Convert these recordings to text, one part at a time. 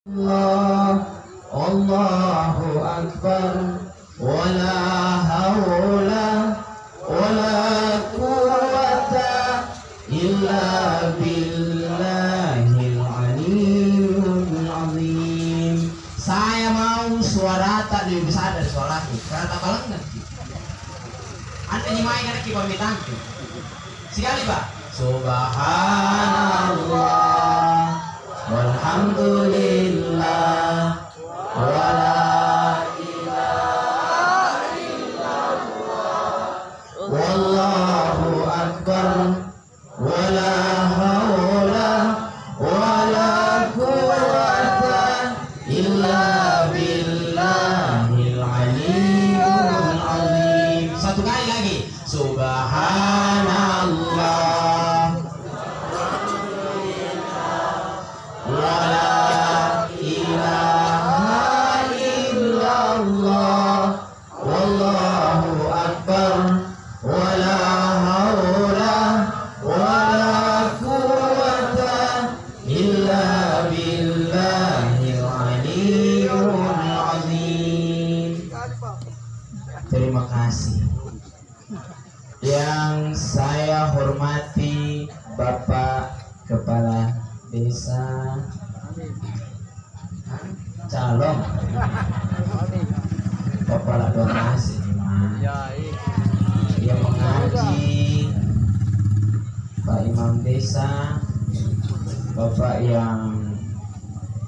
Allah, Allahu Akbar, wala hawla wala quwwata illa billahil aliyyil azim. Saya mau suara tak lebih besar dari suara itu, karena tak balengan. Anda nyimain karena kita pamitan tu. Sekali Pak. Subhanallah, walhamdulillah, wala ilaha illallah, wallahu akbar, wala hawla wala quwwata illa billahil aliyyil azim. Satu kali lagi. Subhanallah, wala ilaha illallah, wallahu akbar, wala hawla wala quwwata illa billahil aliyyil azim. Terima kasih. Yang saya hormati Bapak Kepala Desa calon kepala donasi yang mengaji, Pak Imam Desa, Bapak yang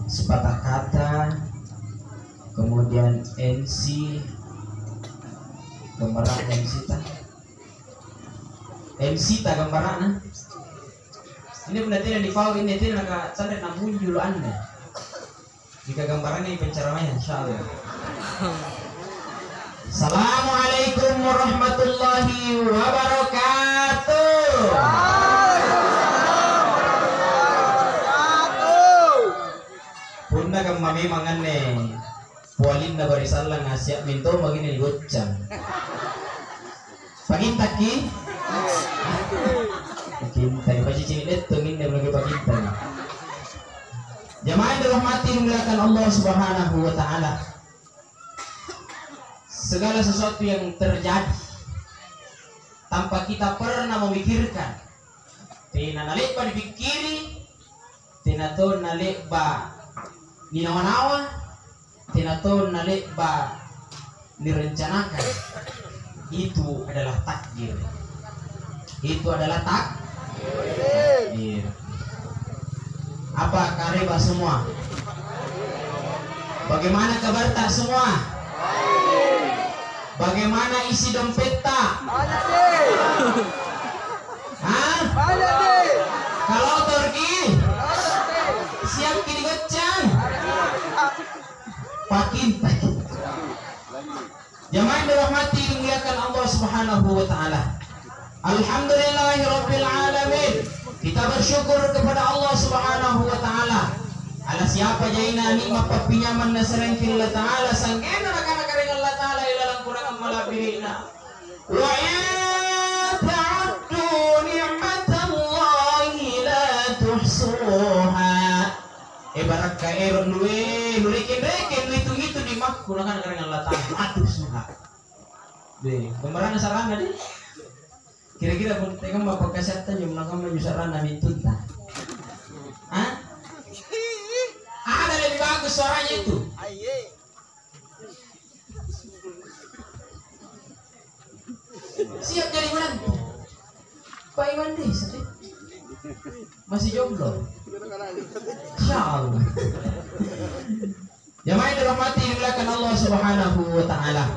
sepatah kata, kemudian MC gambaran MC tak gambaran. Ini berarti yang di file ini tidak nak sampai namun julu Anda. Jika gambarannya penceramanya insyaallah. Assalamualaikum warahmatullahi wabarakatuh. Punna kami mangane pualin na barisalang ngasya minto magini gocang. Pagintaki Pakinta, pasti cinilet tungin dia lagi pakinta. Jamaah yang dirahmati dimuliakan Allah Subhanahu wa taala. Segala sesuatu yang terjadi tanpa kita pernah memikirkan, tina nalik ba dipikiri, tina to nalik ba ninawa-nawa, tina to nalik ba direncanakan, itu adalah takdir. Itu adalah takdir. Apa kareba semua? Bagaimana kabar tak semua? Bagaimana isi dompet tak? Hah? Kalau pergi siap kini gocang. Pakin. Jamaah yang dirahmati dimuliakan Allah Subhanahu wa taala. Alhamdulillahirabbil alamin. Kita bersyukur kepada Allah Subhanahu wa taala. Ala siapa jaina nikmat papinyaman nasarang Allah taala sangena kana karing Allah taala ilalang kurang malabirina. Wa ya ta'uddu ni'matallahi la tuhsuha. Ibarat ka eron luwe reken itu di mak kurang kana karing Allah taala atuh suha. Be, gambaran sarana di. Kira-kira pun tengok bapak kesehatan yang melakukan menyusaran nabi tunta. Hah? Ada lebih bagus suaranya itu. Siap jadi menantu. Pak Iwan Desa masih jomblo. Insyaallah. Jamaah yang dirahmati dimuliakan Allah Subhanahu wa taala.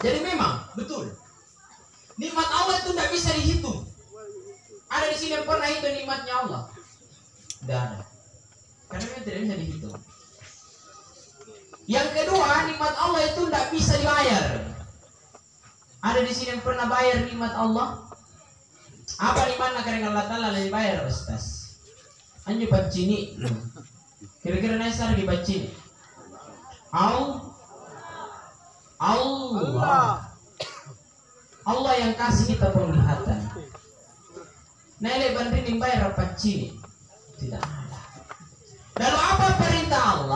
Jadi memang betul. Nikmat Allah itu tidak bisa dihitung. Ada di sini yang pernah hitung nikmatnya Allah? Tidak ada. Karena memang tidak bisa dihitung. Yang kedua, nikmat Allah itu tidak bisa dibayar. Ada di sini yang pernah bayar nikmat Allah? Apa nikmat nak karena Allah Taala dibayar, Ustaz? Anju pacini. Kira-kira nasar di pacini. Allah. Allah yang kasih kita penglihatan. Nele banding bayar apa cini? Tidak ada. Lalu apa perintah Allah?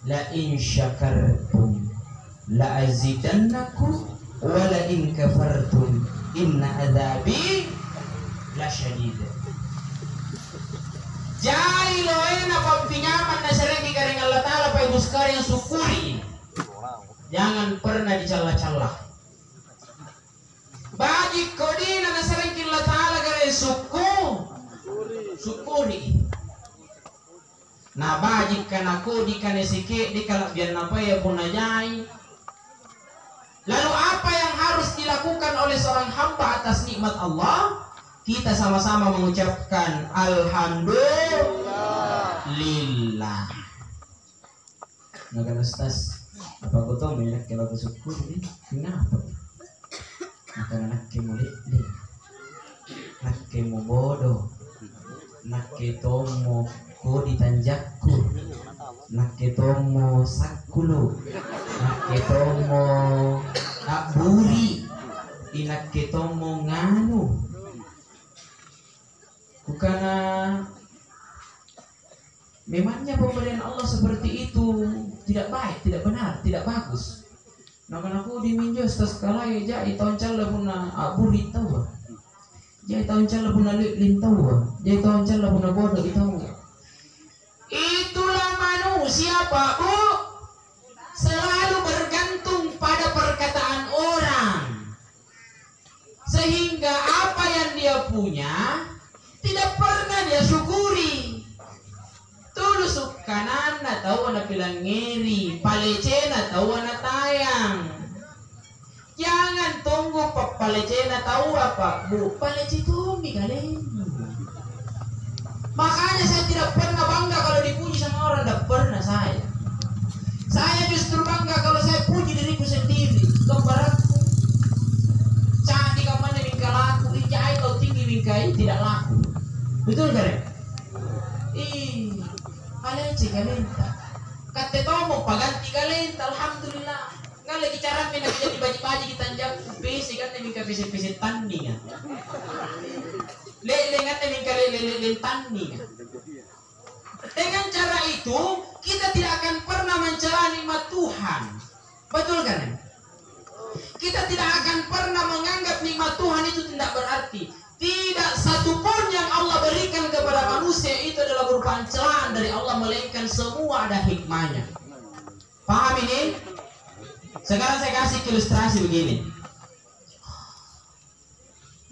la in syakartum la azidannakum wa la in kafartum inna adzabi lasyadid. Jai lo enak pampingaman na seregi garing Allah Ta'ala pa ibu sekali yang syukuri. Jangan pernah dicela-cela. Bagi kodina na seregi Allah Ta'ala garing syukuri. Nah bagi kana kodi kana sikit di kalak biar napa ya punajai. Lalu apa yang harus dilakukan oleh seorang hamba atas nikmat Allah? Kita sama-sama mengucapkan alhamdulillah. Naga Ustaz, apa kau tahu banyak kalau bersyukur ini? Kenapa? Maka anak kemulik deh, nak kemu bodoh, nak ketomo ko ditanjakku, nak ketomo sakulu, nak ketomo aburi, inak ketomo nganu. Bukannya memangnya pemberian Allah seperti itu tidak baik, tidak benar, tidak bagus. Namun aku diminjau sekala ya itoncel puna aburi tahu. Jadi itoncel puna lin tahu. Jadi itoncel puna bodoh tahu. Itulah manusia Pak Bu, selalu bergantung pada perkataan orang, sehingga apa yang dia punya tidak pernah dia syukuri. Tulus kanan na tahu anak bilang ngeri, palece na tahu anak tayang. Jangan tunggu palece na tahu apa Bu, palece tumi kalian. Makanya saya tidak pernah bangga kalau dipuji sama orang, tidak pernah saya. Saya justru bangga kalau saya puji diriku sendiri. Gambar aku cantik kamane mingka laku, ijai kau tinggi mingkai tidak laku. Betul kan? Kaleci kalenta. Kate tomo paganti kalenta, alhamdulillah. Ngan lagi cara mina jadi baji-baji kita tanjak besi kan mingka besi-besi tanding. Le ngan mingka le tanding. Dengan cara itu kita tidak akan pernah mencela nikmat Tuhan. Betul kan? Kita tidak akan pernah menganggap nikmat Tuhan itu tidak berarti. Tidak satupun yang Allah berikan kepada manusia itu adalah berupa celaan dari Allah, melainkan semua ada hikmahnya. Paham ini? Sekarang saya kasih ilustrasi begini.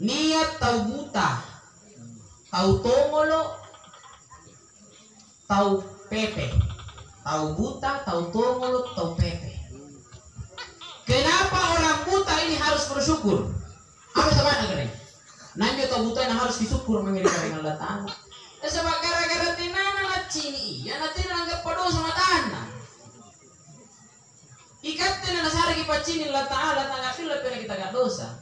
Niat tahu buta, tahu tongolo, tahu pepe, tahu buta, tahu tongolo, tahu pepe. Kenapa orang buta ini harus bersyukur? Apa sebabnya keren? Nanti tahu buta yang harus disyukur mengirim dengan Allah Ta'ala. Sebab gara-gara tinana lah cini, ya nanti nanggap pada sama tanah. Ikat tinana sargi pacini Allah Ta'ala tanggapin lebih kita gak dosa.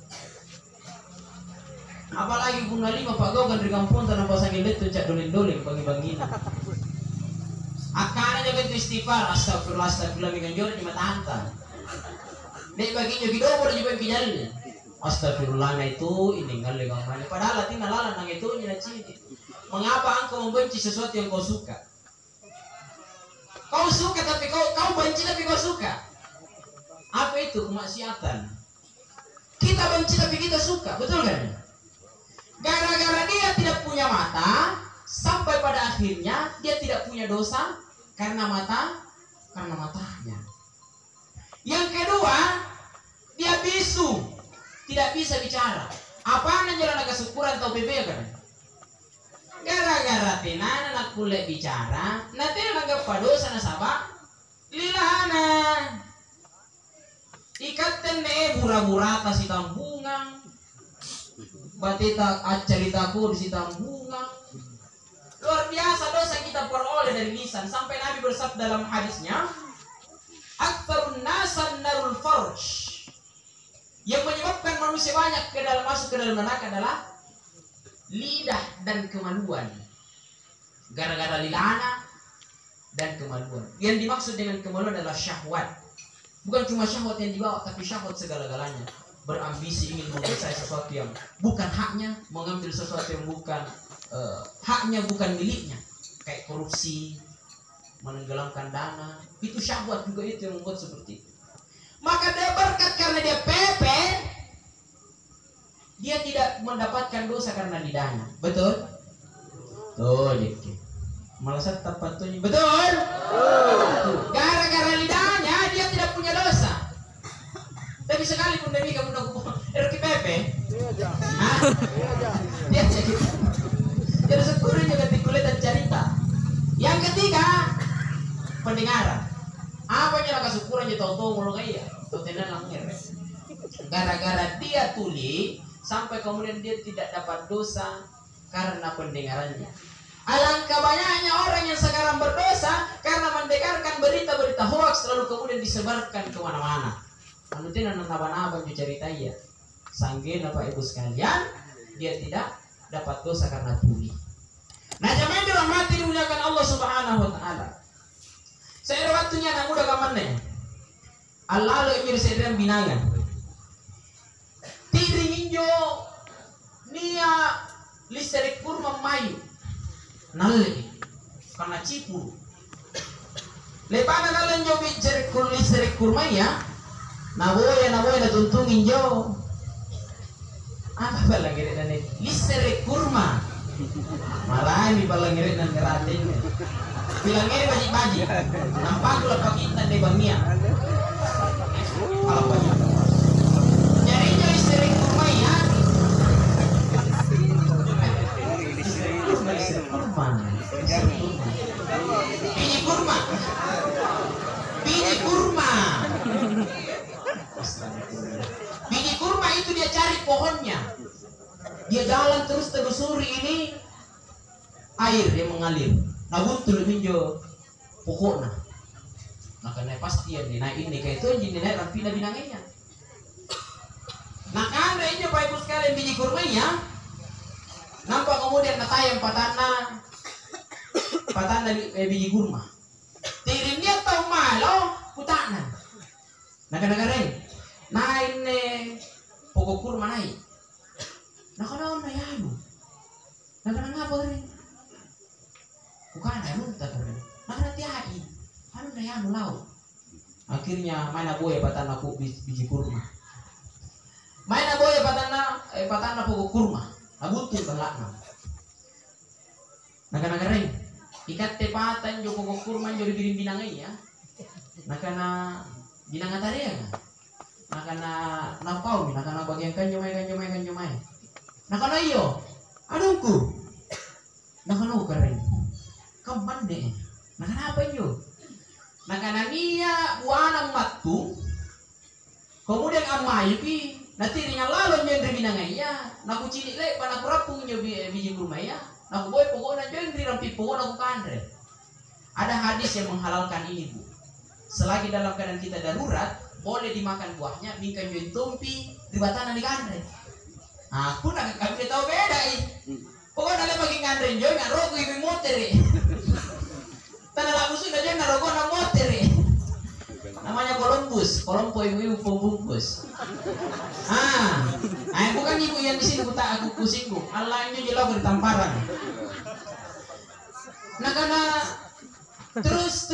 Apalagi bunga lima Pak Gau kan di kampung tanah pasang ilet tuh cak dolin-dolin bagi-bangina. Akan aja kan istighfar, astagfirullah, astagfirullah, mikan jor di mata hantar. Nek baginya bidobor juga pijalnya. Astagfirullah itu ini ngal legang mana. Padahal tina lalan nang itu nya cini. Mengapa engkau membenci sesuatu yang kau suka? Kau suka tapi kau benci tapi kau suka. Apa itu kemaksiatan? Kita benci tapi kita suka, betul kan? Gara-gara dia tidak punya mata, sampai pada akhirnya dia tidak punya dosa karena matanya. Yang kedua, dia bisu, tidak bisa bicara. Apaan jalan agak syukuran atau bebe kan? Gara-gara tenan anak kulit bicara, nanti nanggap padosa na sabak lilana. Ikatan ne bura-burata si tambungang, batita acaritaku di si tambungang. Luar biasa dosa kita peroleh dari lisan, sampai Nabi bersabda dalam hadisnya, aktsarun nasan narul farj. Yang menyebabkan manusia banyak masuk ke dalam neraka adalah lidah dan kemaluan. Gara-gara lidahna dan kemaluan. Yang dimaksud dengan kemaluan adalah syahwat. Bukan cuma syahwat yang dibawa, tapi syahwat segala-galanya. Berambisi ingin menguasai sesuatu yang bukan haknya, mengambil sesuatu yang bukan haknya, bukan miliknya. Kayak korupsi, menenggelamkan dana. Itu syahwat juga itu yang membuat seperti itu. Maka dia berkat karena dia pepe, dia tidak mendapatkan dosa karena didana. Betul? Tuh, Diki. Malah saya tepat tuh. Betul? Gara-gara lidahnya dia tidak punya dosa. Tapi sekalipun demi kamu RKPP, dia jadi syukurin juga dikulit dan cerita. Yang ketiga, pendengaran. Apa yang nak syukuran jadi tahu mulu kayak tahu tenan langir. Gara-gara dia tuli sampai kemudian dia tidak dapat dosa karena pendengarannya. Alangkah banyaknya orang yang sekarang berdosa karena mendengarkan berita-berita hoax lalu kemudian disebarkan kemana-mana. Lalu tidak naba-naba cerita ya. Sanggih Bapak Ibu sekalian, dia tidak dapat dosa karena tuli. Nah, jamaah dirahmati dimuliakan Allah Subhanahu wa taala. Saya waktunya anak muda kamannya. Allah lo imir sedang binangan. Tiring injo nia listrik kurma mayu. Nalle karena cipur. Lepana nalle njo listrik kurma ya. Naboya na tuntungin jo. Apa balangirin na listrik kurma. Marami balangirin na ngeratin. Bilangin baji-baji. Nampak lo pakitan de bangnya. Apa ya? Jadi listrik kurma ya. Listrik kurma. Biji kurma. Biji kurma. Biji kurma itu dia cari pohonnya. Dia jalan terus telusuri ini air yang mengalir. Nah buntul minjo pokoknya. Nah karena pasti yang dinaik ini kayak itu yang dinaik rampina binangnya. Nah karena ini Bapak Ibu sekalian biji kurmanya nampak kemudian natayang patana biji kurma. Tirim dia tahu malo putanan. Nah kadang-kadang naik pokok kurma naik. Nah kadang anu. Nah kadang apa nih? Bukan anu tak kadang. Nah kadang tiai. Anu anu lau. Akhirnya mana boya patana biji kurma. Mana boya patana pokok kurma. Abutul balakna. Nah kadang-kadang ikat tepatan jo pokok kurma jo dibirin binangai ya. Nah karena binang tarian. Nah karena napau, nah karena bagian kanjumai. Nah karena iyo, aduhku. Nah karena keren. Kapan deh? Nah kenapa iyo? Nah karena niya buana matu. Kemudian amai pi, nanti ringan lalu nyendri binangai ya. Nah aku cilik lek, pan aku rapung nyo biji kurma ya. Nah aku boy pokoknya nyendri rampi pokoknya aku kandre. Ada hadis yang menghalalkan ini bu. Selagi dalam keadaan kita darurat, boleh dimakan buahnya, bingkai join tumpi, di batanan di kandre. Aku nak kami tahu beda pokoknya ada bagi kandre join nggak rogo ibu motor tanah lagu sudah join nggak rogo nggak motor namanya kolompo ibu pembungkus. Bukan ibu yang di sini aku kusinggung. Allah ini jelas bertamparan. Nah karena terus.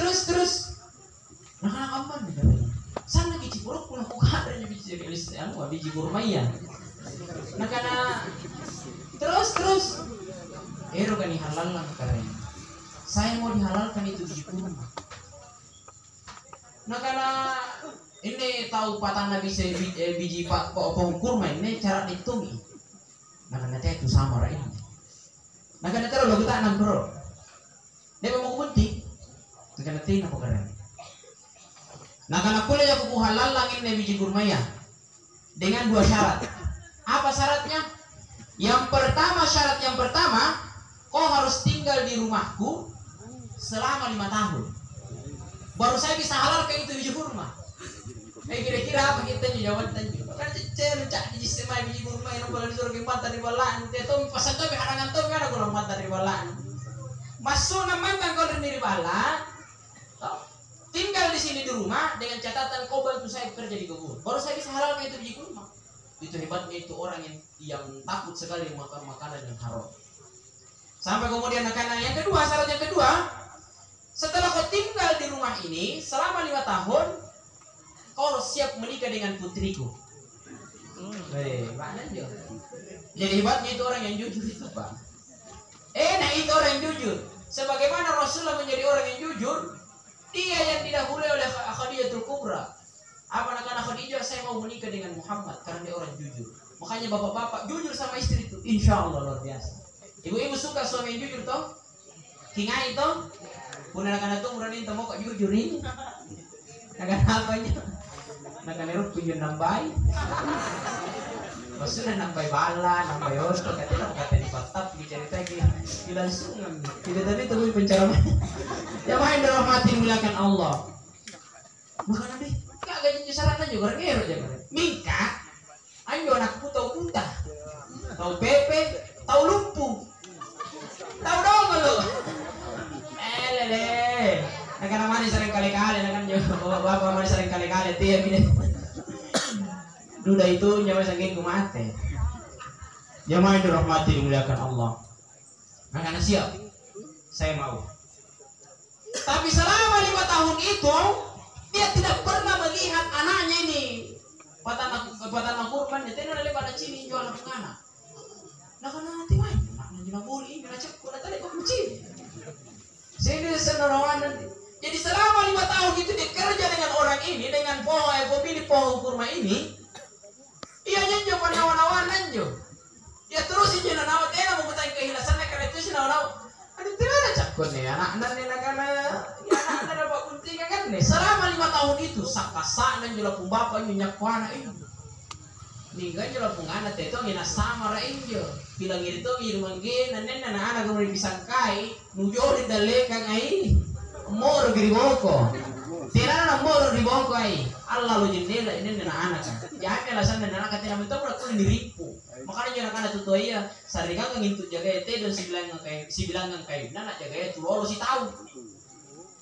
Nah karena aman nih. Sana biji buruk pun aku ada biji kurma ya. Nah karena terus. Kan halal lah karena saya mau dihalalkan itu biji kurma. Nah karena ini tahu patana bisa biji pohon kurma ini cara dihitung. Nah karena itu sama ini. Nah karena terus lo kita enam bro. Dia mau penting. Nah karena tina apa keren. Nah karena kuliah aku halal langin biji kurma ya dengan dua syarat. Apa syaratnya? Syarat yang pertama, kau harus tinggal di rumahku selama 5 tahun. Baru saya bisa halalkan itu biji kurma. Kira-kira apa kita jawab tanya? Kan cek di sistem biji kurma yang boleh disuruh mata di balan. Dia tuh pasan tuh harangan tuh ada kalau mata di balan. Masuk nama kan kau di balan. Tinggal di sini di rumah dengan catatan kau bantu saya kerja di kebun. Baru saya bisa halalkan itu biji kurma. Itu hebatnya itu orang yang takut sekali makan makanan yang haram. Sampai kemudian syarat yang kedua, setelah kau tinggal di rumah ini selama 5 tahun, kau siap menikah dengan putriku. Mana dia? Jadi hebatnya itu orang yang jujur itu, Pak. Nah itu orang yang jujur. Sebagaimana Rasulullah menjadi orang yang jujur, dia yang didahului oleh Khadijatul Kubra. Apa nakana Khadijah, saya mau menikah dengan Muhammad karena dia orang jujur. Makanya bapak-bapak jujur sama istri itu, insya Allah luar biasa. Ibu-ibu suka suami yang jujur toh? Kingai toh? Puna nakana tuh murani toh mau kok jujur ini? Nakana apanya? Nakana ruk punya nambai. Maksudnya nambay bala, nambay osto, katanya kata di patap, dicerita gitu, langsung tidak tadi temui pencerahan. Ya main dalam hati dimuliakan Allah. Maka nanti kagak jadi saran juga orang ero aja. Mingka, ayo anakku tahu kunta, tahu pepe, tahu lumpuh, tahu dong lo. Lele, nakana mani sering kali-kali, nakana juga bapak mani sering kali-kali, tiap ini. Duda itu nyawa saking kumate. Jamaah yang dirahmati dimuliakan Allah. Makanya siap, saya mau. Tapi selama 5 tahun itu dia tidak pernah melihat anaknya ini. Patana kurban dia tidak ada pada cini jual anak anak. Nah kan nanti main, anaknya jual buli, jual cek, udah tadi kok kucing. Saya dia senarawan nanti. Jadi selama 5 tahun itu dia kerja dengan orang ini, dengan pilih pohon kurma ini. Iya nyanjo panawan-awan nyanjo. Ya terus si jena nawat mau kutanya kehilasannya karena itu si nawat. Aduh tidak ada cakun nih anak-anak nih nakana. Ya anak-anak dapat kunting kan nih. Selama 5 tahun itu sakasa dan jula pun bapak nyak anak ini. Nih kan jula pun anak itu ngina sama ra injo. Bilang itu rumah gena nenek anak kemudian disangkai nujori dalekang ai. Moro giri boko. Tirana na moro di boko ai. Allah lo jendela ini anak-anak kan. Jangan alasan anak katanya itu udah kulit diripu. Makanya jangan anak tuh iya. Saringan kan itu jaga itu dan si bilang kayak nana jaga itu lo si tahu.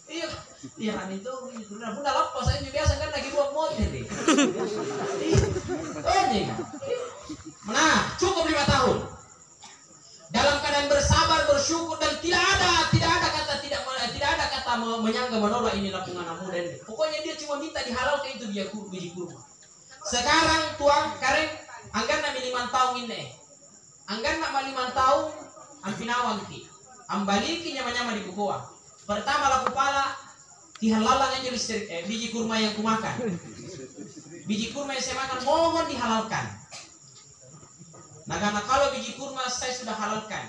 Iya, iya kan itu udah lepas aja biasa kan lagi buat motor deh. Oh nih. Nah, cukup 5 tahun. Dalam keadaan bersabar, bersyukur dan tidak ada kata menyangka menolak ini lapungan muda ini. Pokoknya dia cuma minta dihalalkan itu biji kurma. Sekarang tuang kareng anggar nami 5 tahun ini. Anggar nak 5 tahun ampinawang ki. Ambaliki nyama-nyama di bukoa. Pertama laku pala dihalalan aja biji kurma yang kumakan. Biji kurma yang saya makan mohon dihalalkan. Nah karena kalau biji kurma saya sudah halalkan.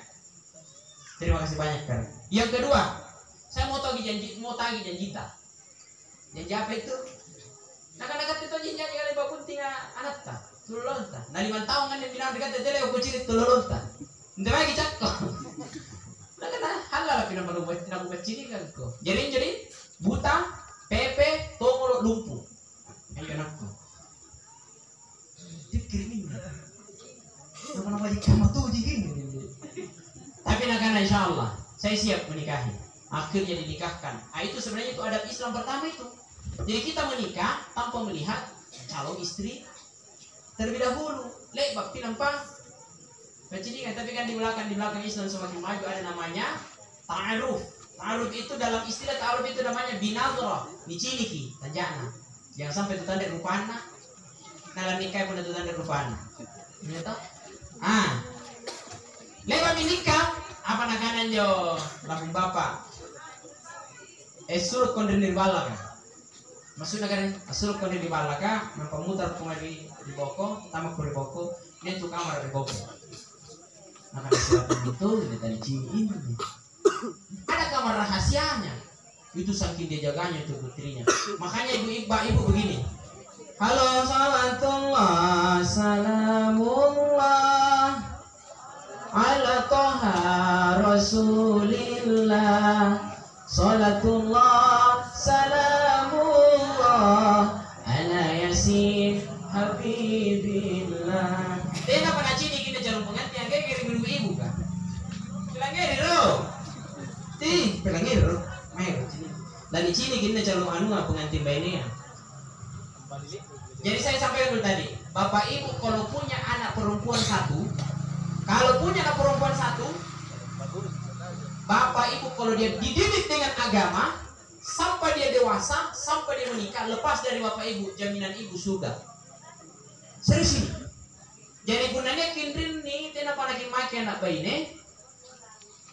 Terima kasih banyak kan. Yang kedua, saya mau tagih janji tak. Janji apa itu? Nah karena kata itu janji kali bakun tinggal anak tak, tulolonta. Nah 5 tahun kan yang bilang dekat tele aku cirit tulolonta. Nanti lagi cakap. Nah karena halal lah pinang baru buat aku kecil kan kok. Jadi buta, pepe, tongol, lumpuh. Ayo anakku. Dikirim ini. Nama wajib kamu tuh begini. Tapi nakana insya Allah saya siap menikahi. Akhirnya dinikahkan. Itu sebenarnya itu adab Islam pertama itu. Jadi kita menikah tanpa melihat calon istri terlebih dahulu. Lek bakti nampak. Kecilnya tapi kan di belakang Islam semakin maju ada namanya ta'aruf. Ta'aruf itu dalam istilah ta'aruf itu namanya binadhrah, niciniki, tanjana. Jangan sampai itu tanda rupana. Dalam nikah pun itu tanda rupana. Ini tahu? Lewat menikah apa nakanan jo lambung bapak surut kondir di balaka maksudnya kan surut kondir di balaka memutar kembali di boko tamak di boko dia tuh kamar di boko maka disiapkan itu dia tadi cium ada kamar rahasianya itu saking dia jaganya itu putrinya makanya ibu begini halo salatullah salamullah ala toha rasulillah salatullah salamullah ala yasin habibillah. Dia pada cini kita jarum pengantin yang kayak ibu kan pelangir lo pelangir lo main cini dan di cini kita jarum pengantin bayinya. Jadi saya sampaikan dulu tadi bapak ibu kalau punya anak perempuan satu bapak ibu kalau dia dididik dengan agama sampai dia dewasa, sampai dia menikah, lepas dari bapak ibu, jaminan ibu surga. Serius ini. Jadi gunanya kindrin nih, tena panaki make anak bayi nih.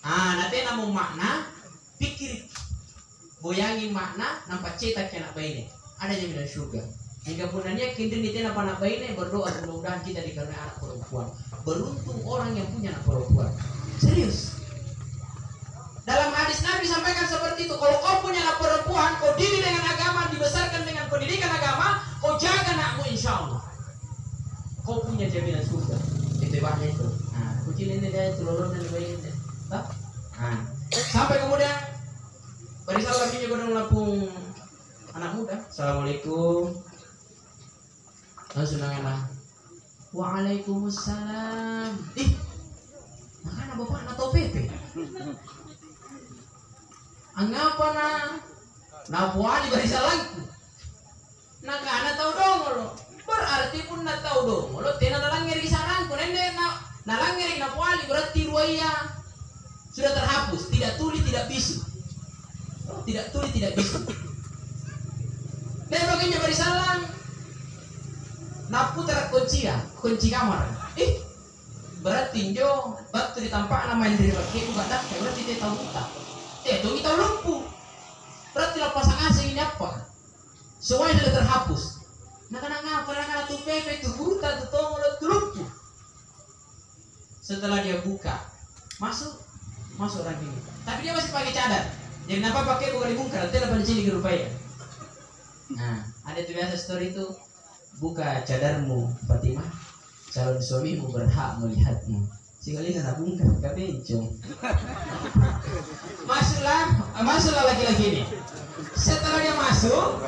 Nanti namu makna, pikir, boyangin makna, nampak cetak anak bayi nih. Ada jaminan surga. Hingga punanya kindrin nih tena anak bayi nih berdoa mudah-mudahan kita dikaruniai anak perempuan. Beruntung orang yang punya anak perempuan. Serius. Dalam hadis Nabi sampaikan seperti itu. Kalau kau punya anak perempuan, kau didik dengan agama, dibesarkan dengan pendidikan agama, kau jaga anakmu insya Allah. Kau punya jaminan surga. Itu bahaya itu. Kucing ini dia telur dan bayi ini. Sampai kemudian barisan kami juga melapung anak muda. Assalamualaikum. Langsung nangana. Waalaikumsalam. Makanya bapak nak tahu PP. Angapa na buali barisan lagi. Nakana tahu dong lo. Berarti pun nak tahu dong lo. Tena nalangiri saranku. Nende nalangiri na buali berarti ruaya sudah terhapus. Tidak tuli tidak bisu. Tidak tuli tidak bisu. Dan baginya barisan lang. Naputar kunci kamar. Berarti jo batu ditampak nama yang dari bagi bukan dak. Berarti dia tahu kita. Itu kita lumpuh. Berarti pasang asing ini apa? Semuanya sudah terhapus. Kadang-kadang tuh pepe tuh buta tuh tongol tuh lumpuh. Setelah dia buka, masuk orang ini. Tapi dia masih pakai cadar. Jadi kenapa pakai bukan dibungkar? Nanti dapat di sini rupanya. Ada tuh biasa story itu. Buka cadarmu Fatimah, calon suamimu berhak melihatmu. Sekali nak bungkar kabencong. Masuklah laki-laki ini. Setelah dia masuk,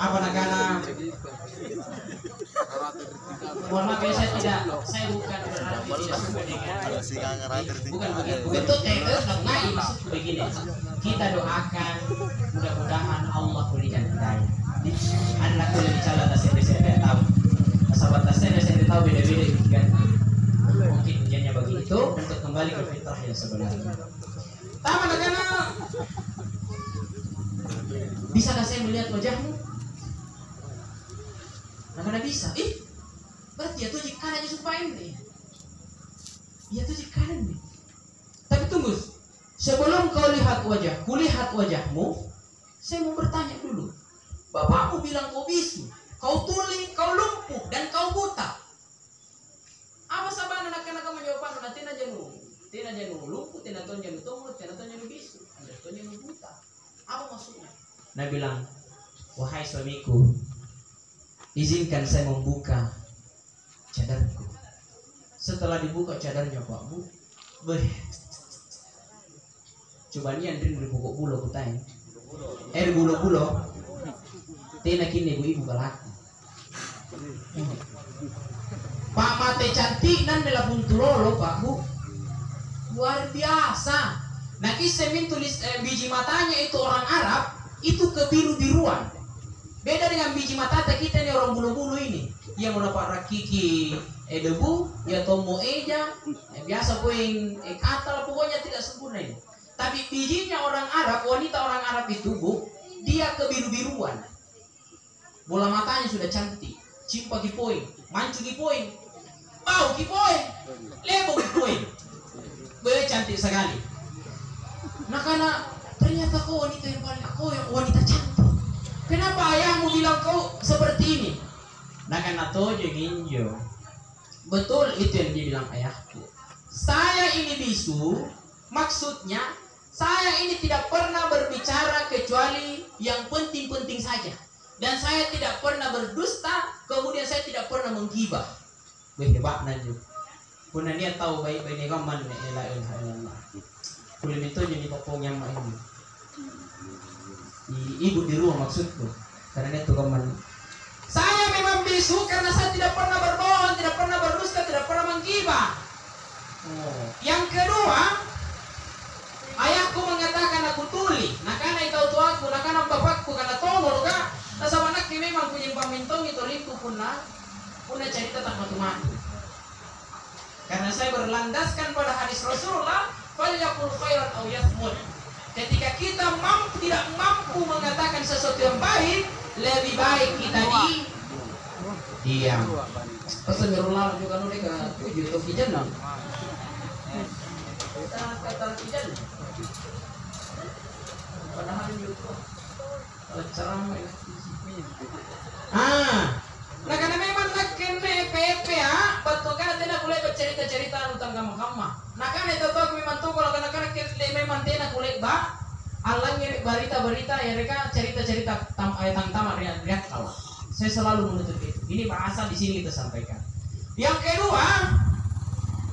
apa nakana? Mohon maaf ya, saya bukan berarti tidak suka dengan bukan begitu ngai maksud begini. Kita doakan mudah-mudahan Allah berikan hidayah. Anak boleh bicara tas saya tahu. Sahabat tas saya tahu beda-beda kan. Mungkin ujiannya begitu untuk kembali ke fitrah yang sebenarnya. Taman nakana. Bisakah saya melihat wajahmu? Nakana bisa. Berarti ya tuh jika aja supaya ini. Ya tuh jika ini. Tapi tunggu. Sebelum kau lihat wajah, kulihat wajahmu, saya mau bertanya dulu. Bapakmu bilang kau bisu, kau tuli, kau lumpuh, dan kau buta. Apa sabana nak-nak menjawab nanti na janu lumpuh, tina ton janu tongol, tina ton janu bisu, anda ton janu buta. Apa maksudnya? Nah bilang, wahai suamiku, izinkan saya membuka cadarku. Setelah dibuka cadarnya Pak Bu, coba ni Andrin berpokok bulo kutanya. Bulo-bulo. Tina kini ibu galaku. Pak mate cantik dan bela puntulolo Pak Bu. Luar biasa. Nah kisah tulis biji matanya itu orang Arab itu kebiru-biruan. Beda dengan biji mata kita ini orang bulu-bulu ini. Yang mau dapat rakiki debu, ya tomo eja, biasa poin katal pokoknya tidak sempurna ini. Tapi bijinya orang Arab, wanita orang Arab itu Bu, dia kebiru-biruan. Bola matanya sudah cantik, cimpa kipoin, mancu kipoin, bau kipoin, lebo kipoin, cantik sekali. Nah karena ternyata kau wanita yang paling, kau yang wanita cantik. Kenapa ayahmu bilang kau seperti ini? Nah karena tojo ginjo. Betul itu yang dia bilang ayahku. Saya ini bisu, maksudnya saya ini tidak pernah berbicara kecuali yang penting-penting saja. Dan saya tidak pernah berdusta, kemudian saya tidak pernah menggibah. Hebat nanti. Kuna dia tahu baik-baik ni kaman ni la ilaha illallah. Kulit itu jadi popong yang main. Ibu di rumah maksudku. Karena itu kaman. Saya memang bisu karena saya tidak pernah berbohong, tidak pernah berdusta, tidak pernah menggibah. Yang kedua, ayahku mengatakan aku tuli. Nah karena itu aku, nah karena bapakku karena tongol kak. Nah sama anak memang punya pamintong itu liku punna cerita tak matu-matu. Karena Karena saya berlandaskan pada hadis Rasulullah, falyaqul khairan aw yasmut. Ketika kita tidak mampu mengatakan sesuatu yang baik, lebih baik kita diam. Astagfirullah juga nu deka tujuh atau kijan lah. Kita kata kijan. Padahal itu kalau ceramah ya. Nah karena memang nak kene PP betul kan tidak boleh bercerita-cerita tentang kamu-kamu. Nah kan itu tuh memang tuh kalau kadang-kadang memang tidak boleh alang berita-berita ya mereka cerita-cerita tentang riak tahu. Saya selalu menutup itu. Ini bahasa di sini kita sampaikan. Yang kedua,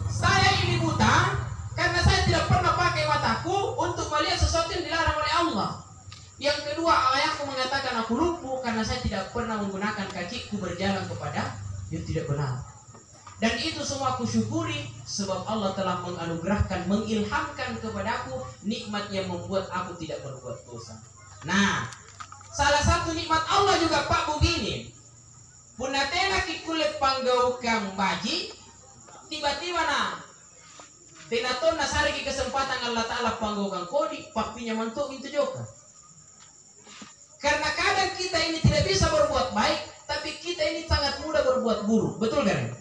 saya ini buta karena saya tidak pernah pakai mataku untuk melihat sesuatu yang dilarang oleh Allah. Yang kedua, ayahku mengatakan aku lumpuh karena saya tidak pernah menggunakan kakiku berjalan kepada yang tidak benar. Dan itu semua aku syukuri sebab Allah telah menganugerahkan, mengilhamkan kepadaku nikmat yang membuat aku tidak berbuat dosa. Nah, salah satu nikmat Allah juga Pak begini. Punatena kikulit panggau kang baji, tiba-tiba tenaton nasari ki kesempatan Allah Ta'ala panggau kang kodi, papinya mantuk itu juga. Karena kadang kita ini tidak bisa berbuat baik, tapi kita ini sangat mudah berbuat buruk, betul kan?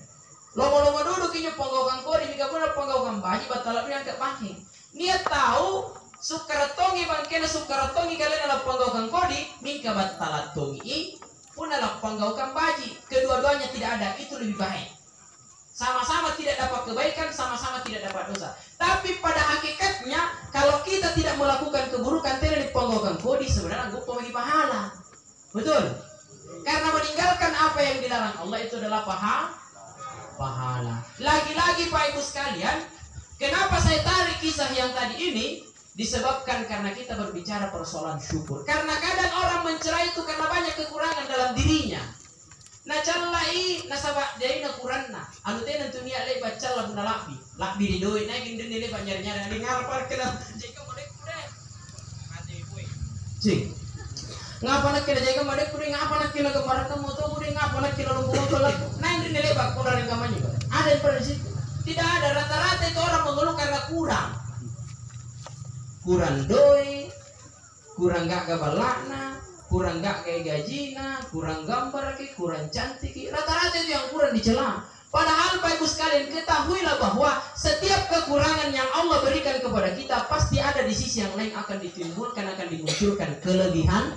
Lama-lama duduk ini panggau kang kodi, jika benar panggau kang baji, batal lebih angkat pakai. Dia tahu sukaratongi bangkena sukaratongi kalian adalah panggau kang kodi, mingka batalatongi pun adalah panggau kang baji. Kedua-duanya tidak ada, itu lebih baik. Sama-sama tidak dapat kebaikan, sama-sama tidak dapat dosa. Tapi pada hakikatnya, kalau kita tidak melakukan keburukan, tidak dipanggaukan kodi, sebenarnya gue bagi pahala. Betul? Karena meninggalkan apa yang dilarang Allah itu adalah pahala. Lagi-lagi Pak Ibu sekalian, kenapa saya tarik kisah yang tadi ini? Disebabkan karena kita berbicara persoalan syukur. Karena kadang orang mencerai itu karena banyak kekurangan dalam dirinya. Nah calai nasabak dari nakuranna anu teh nanti niat le baca lagu lakbi di doi naik indri le nyari-nyari ada ngarepar kena jika modek kude mati boy cing ngapa nak kena jaga modek kude ngapa nak kena kemarin kamu tuh kude ngapa nak kena lumpuh tolak nah indri le bak kurang kamarnya ada yang pada situ tidak ada rata-rata itu orang mengeluh karena kurang doi kurang gak gabalakna kurang gak kayak gajina, kurang gambar ki, kurang cantik ki. Rata-rata itu yang kurang dicela. Padahal Bapak Ibu sekalian ketahuilah bahwa setiap kekurangan yang Allah berikan kepada kita pasti ada di sisi yang lain akan ditimbulkan, akan dimunculkan kelebihan.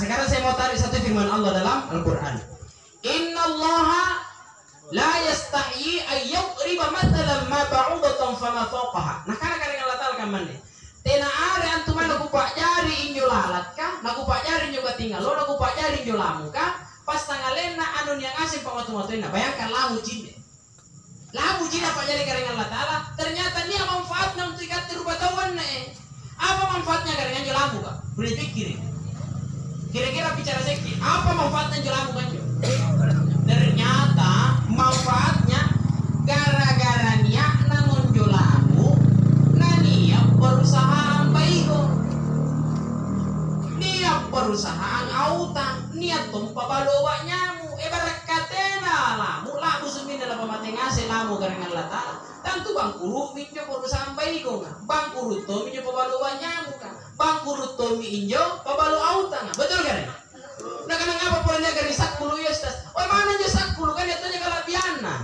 Sekarang saya mau tarik satu firman Allah dalam Al-Qur'an. Innallaha la yastahyi ayyadriba mathalan ma ba'udatan fama fawqaha. Nah, kadang-kadang Allah Ta'ala kan mandi. Tena are antum mana kupak jari injo lalat kah? Na kupak jari injo katinggal lo, na kupak jari injo lamu kah? Pas tangalena anu yang asim pamatu-matuina. Bayangkan lamu cine. Lamu cine apa jari kareng Allah Ta'ala? Ternyata dia manfaatnya untuk ikat rupa tawan Apa manfaatnya kareng injo lamu kah? Boleh pikirin. Kira-kira bicara seki, apa manfaatnya injo lamu kan? Ternyata manfaatnya gara-gara niat nangon jo lamu perusahaan baiko niat perusahaan autan niat tumpah baloba nyamu ibarat katena lamu sumina la pamatengase lamu karena Allah Ta'ala tentu bangkuru minjo perusahaan baiko bang kuruto minjo pabaloba nyamu bang kuruto minjo pabalo autan betul kan? Nah kenapa polanya gari sakulu ya stas mana aja sakulu kan yatanya kalabiana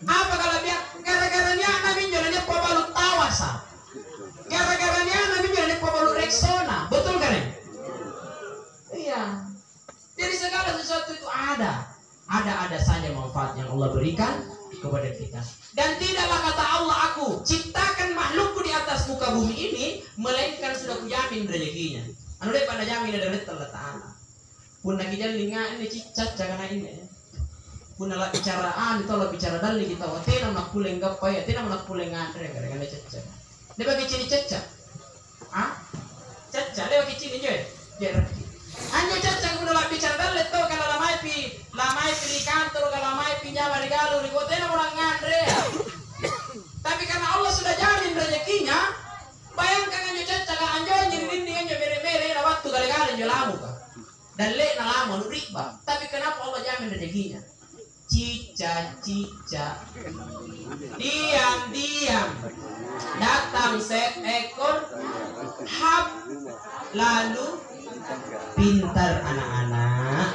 apa kalabian gara-gara niat minjo nanya pabalo tawasa gara-gara nabi bilang pabalu Rexona, betul kan? Iya. Jadi segala sesuatu itu ada saja manfaat yang Allah berikan kepada kita. Dan tidaklah kata Allah aku ciptakan makhlukku di atas muka bumi ini melainkan sudah kujamin rezekinya. Anu deh pada jamin ada Allah Ta'ala. Pun nak jalan linga ini cicat jangan ini. Pun nak bicaraan itu Allah bicara dalil kita. Tena nak pulang gapai, tena nak pulang ngandre gara-gara cicat. Dia bagi cini caca, caca dia bagi cini je, Anjo caca udah lah bicara dalam itu kalau lamai pi di kantor kalau lamai pi nyawa di galuh di kota ini orang ngandre ya. Tapi karena Allah sudah jamin rezekinya, bayangkan anjo caca kalau anjo nyiri anjo mere-mere na waktu kali-kali anjo lamu kan, dan le na lamu lu riba. Tapi kenapa Allah jamin rezekinya? Cica Cak. Diam. Datang seekor hab, lalu pintar anak-anak.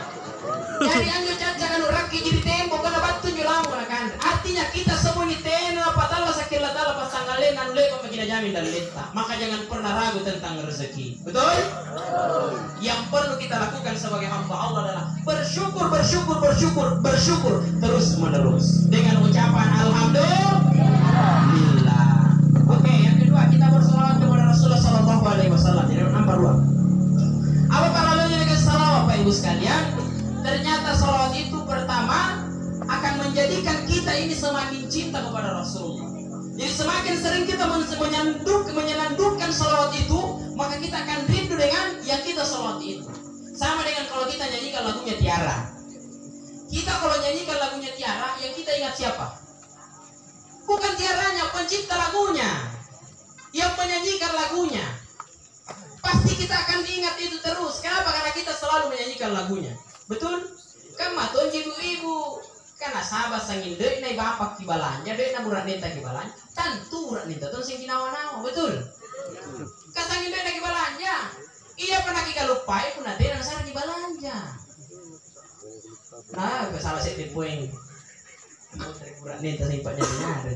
Jadi anjo caca kan raki jadi tembok kana batu nyulamu kan. Artinya kita semua ini tena patala sakila tala pasangalen anu lepa makina jamin dan leta. Maka jangan pernah ragu tentang rezeki. Betul? Yang perlu kita lakukan sebagai hamba Allah adalah bersyukur terus menerus dengan ucapan alhamdulillah. Oke, yang kedua kita bersolawat kepada Rasulullah sallallahu alaihi wasallam. Jadi nomor 2. Apa paralelnya dengan salawat Bapak Ibu sekalian? Ternyata salawat itu pertama akan menjadikan kita ini semakin cinta kepada Rasulullah. Jadi semakin sering kita menyenandungkan salawat itu, maka kita akan rindu dengan yang kita salawat itu. Sama dengan kalau kita nyanyikan lagunya Tiara. Kita kalau nyanyikan lagunya Tiara, yang kita ingat siapa? Bukan Tiaranya, pencipta lagunya, yang menyanyikan lagunya. Pasti kita akan ingat itu terus. Kenapa? Karena kita selalu menyanyikan lagunya. Betul? Kan maton ibu-ibu karena sahabat sangin deui nai bapak kibalanja deui na burak neta kibalanja tentu burak neta ton sing kinawa-nawa. Betul? Kasangin deui na kibalanja iya pernah kikalupai pun ade nang sar kibalanja. Nah, salah sih poin. Burak neta sing panjangnya.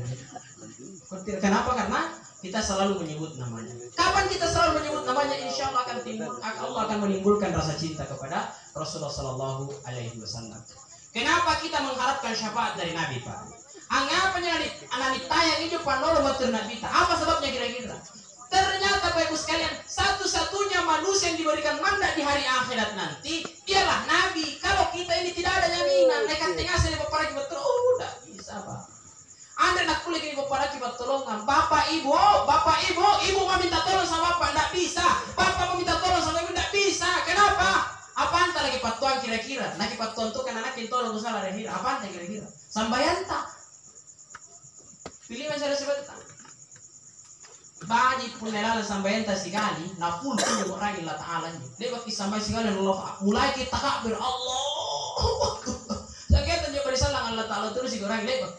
Kenapa? Karena kita selalu menyebut namanya. Kapan kita selalu menyebut namanya, insya Allah Allah akan menimbulkan rasa cinta kepada Rasulullah Sallallahu Alaihi Wasallam. Kenapa kita mengharapkan syafaat dari Nabi, Pak? Anggapannya anak tayang itu panolo batur Nabi. Apa sebabnya kira-kira? Ternyata Bapak Ibu sekalian, satu-satunya manusia yang diberikan mandat di hari akhirat nanti ialah Nabi. Kalau kita ini tidak ada jaminan, nekat tengah saya bapak betul, udah bisa, Pak. Anda nak kulit ini bapak akibat tolongan. Bapak ibu mau minta tolong sama bapak, tidak bisa. Bapak mau minta tolong sama ibu, tidak bisa. Kenapa? Apa anta lagi patuan kira-kira? Lagi patuan tuh kan anak yang tolong salah rehir. Apa anta kira-kira? Sambayanta. Pilih masalah sebentar. Baji pun nelalah sambayanta sekali. Na full pun yang orang Allah Taala. Dia bagi sampai sekali Allah. Mulai kita takbir Allah. Sakit aja berisalah Allah Taala terus si orang lebak.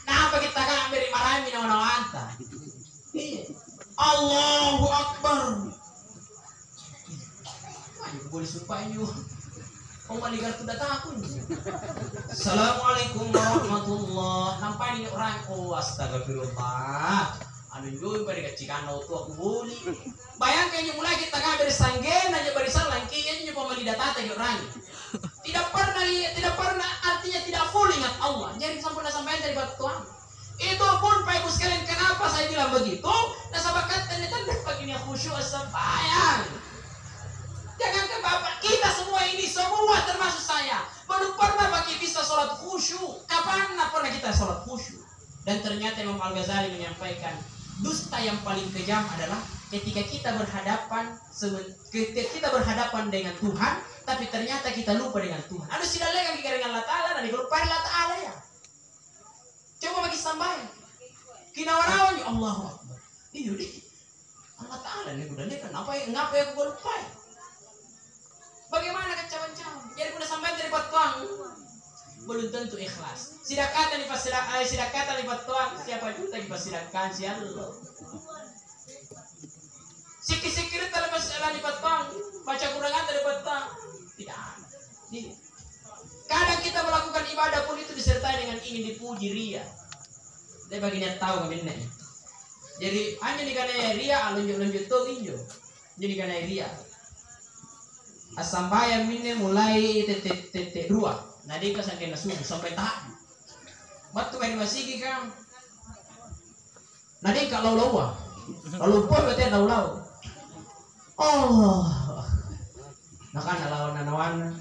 Kenapa kita kan beri marami nama anta? Allahu Akbar. Ayo boleh supaya you. Pemaligar tu datang aku. Assalamualaikum warahmatullah. Nampak ini orang astagfirullah. Anu joy pada kacikan tu aku boleh. Bayangkan you mulai kita kan beri sanggen aja barisan langkinya you pemalidar tata orang. Tidak pernah artinya tidak full ingat Allah. Jadi sampai dari batuan. Itu pun Pak Ibu sekalian, kenapa saya bilang begitu? Nasabah kata begini khusyuk sembahyang. Jangankan Bapak, kita semua ini semua termasuk saya belum pernah bagi bisa sholat khusyuk. Kapan pernah kita sholat khusyuk? Dan ternyata Imam Al-Ghazali menyampaikan dusta yang paling kejam adalah ketika kita berhadapan dengan Tuhan, tapi ternyata kita lupa dengan Tuhan. Anu sudah legang dengan Allah Ta'ala dan dilupain Allah Ta'ala ya. Coba bagi sambayan. Kinawan-awan ya Allahu Akbar. Iya deh. Allah Ta'ala nih udah lekan. Ngapa ya aku lupain? Bagaimana kecawan-cawan? Jadi udah sampai dari batuang. Belum tentu ikhlas. Sidakatan lipat tuang. Siapa juga dipasidakan si Allah. Sikir-sikir terlepas lipat tuang. Baca Quran lipat tuang. Tidak ada. Kadang kita melakukan ibadah pun itu disertai dengan ingin dipuji ria. Dia bagian tahu kami ini. Jadi hanya di kana ria alunjuk-lunjuk tuh injo. Jadi kana ria. Asampai minne mulai tete dua. Nah dia kan sampai nasuh sampai tahap. Batu kali masih kan. Nah dia kalau lawa. Lalu pun berarti law. Oh. Nah kan lawan.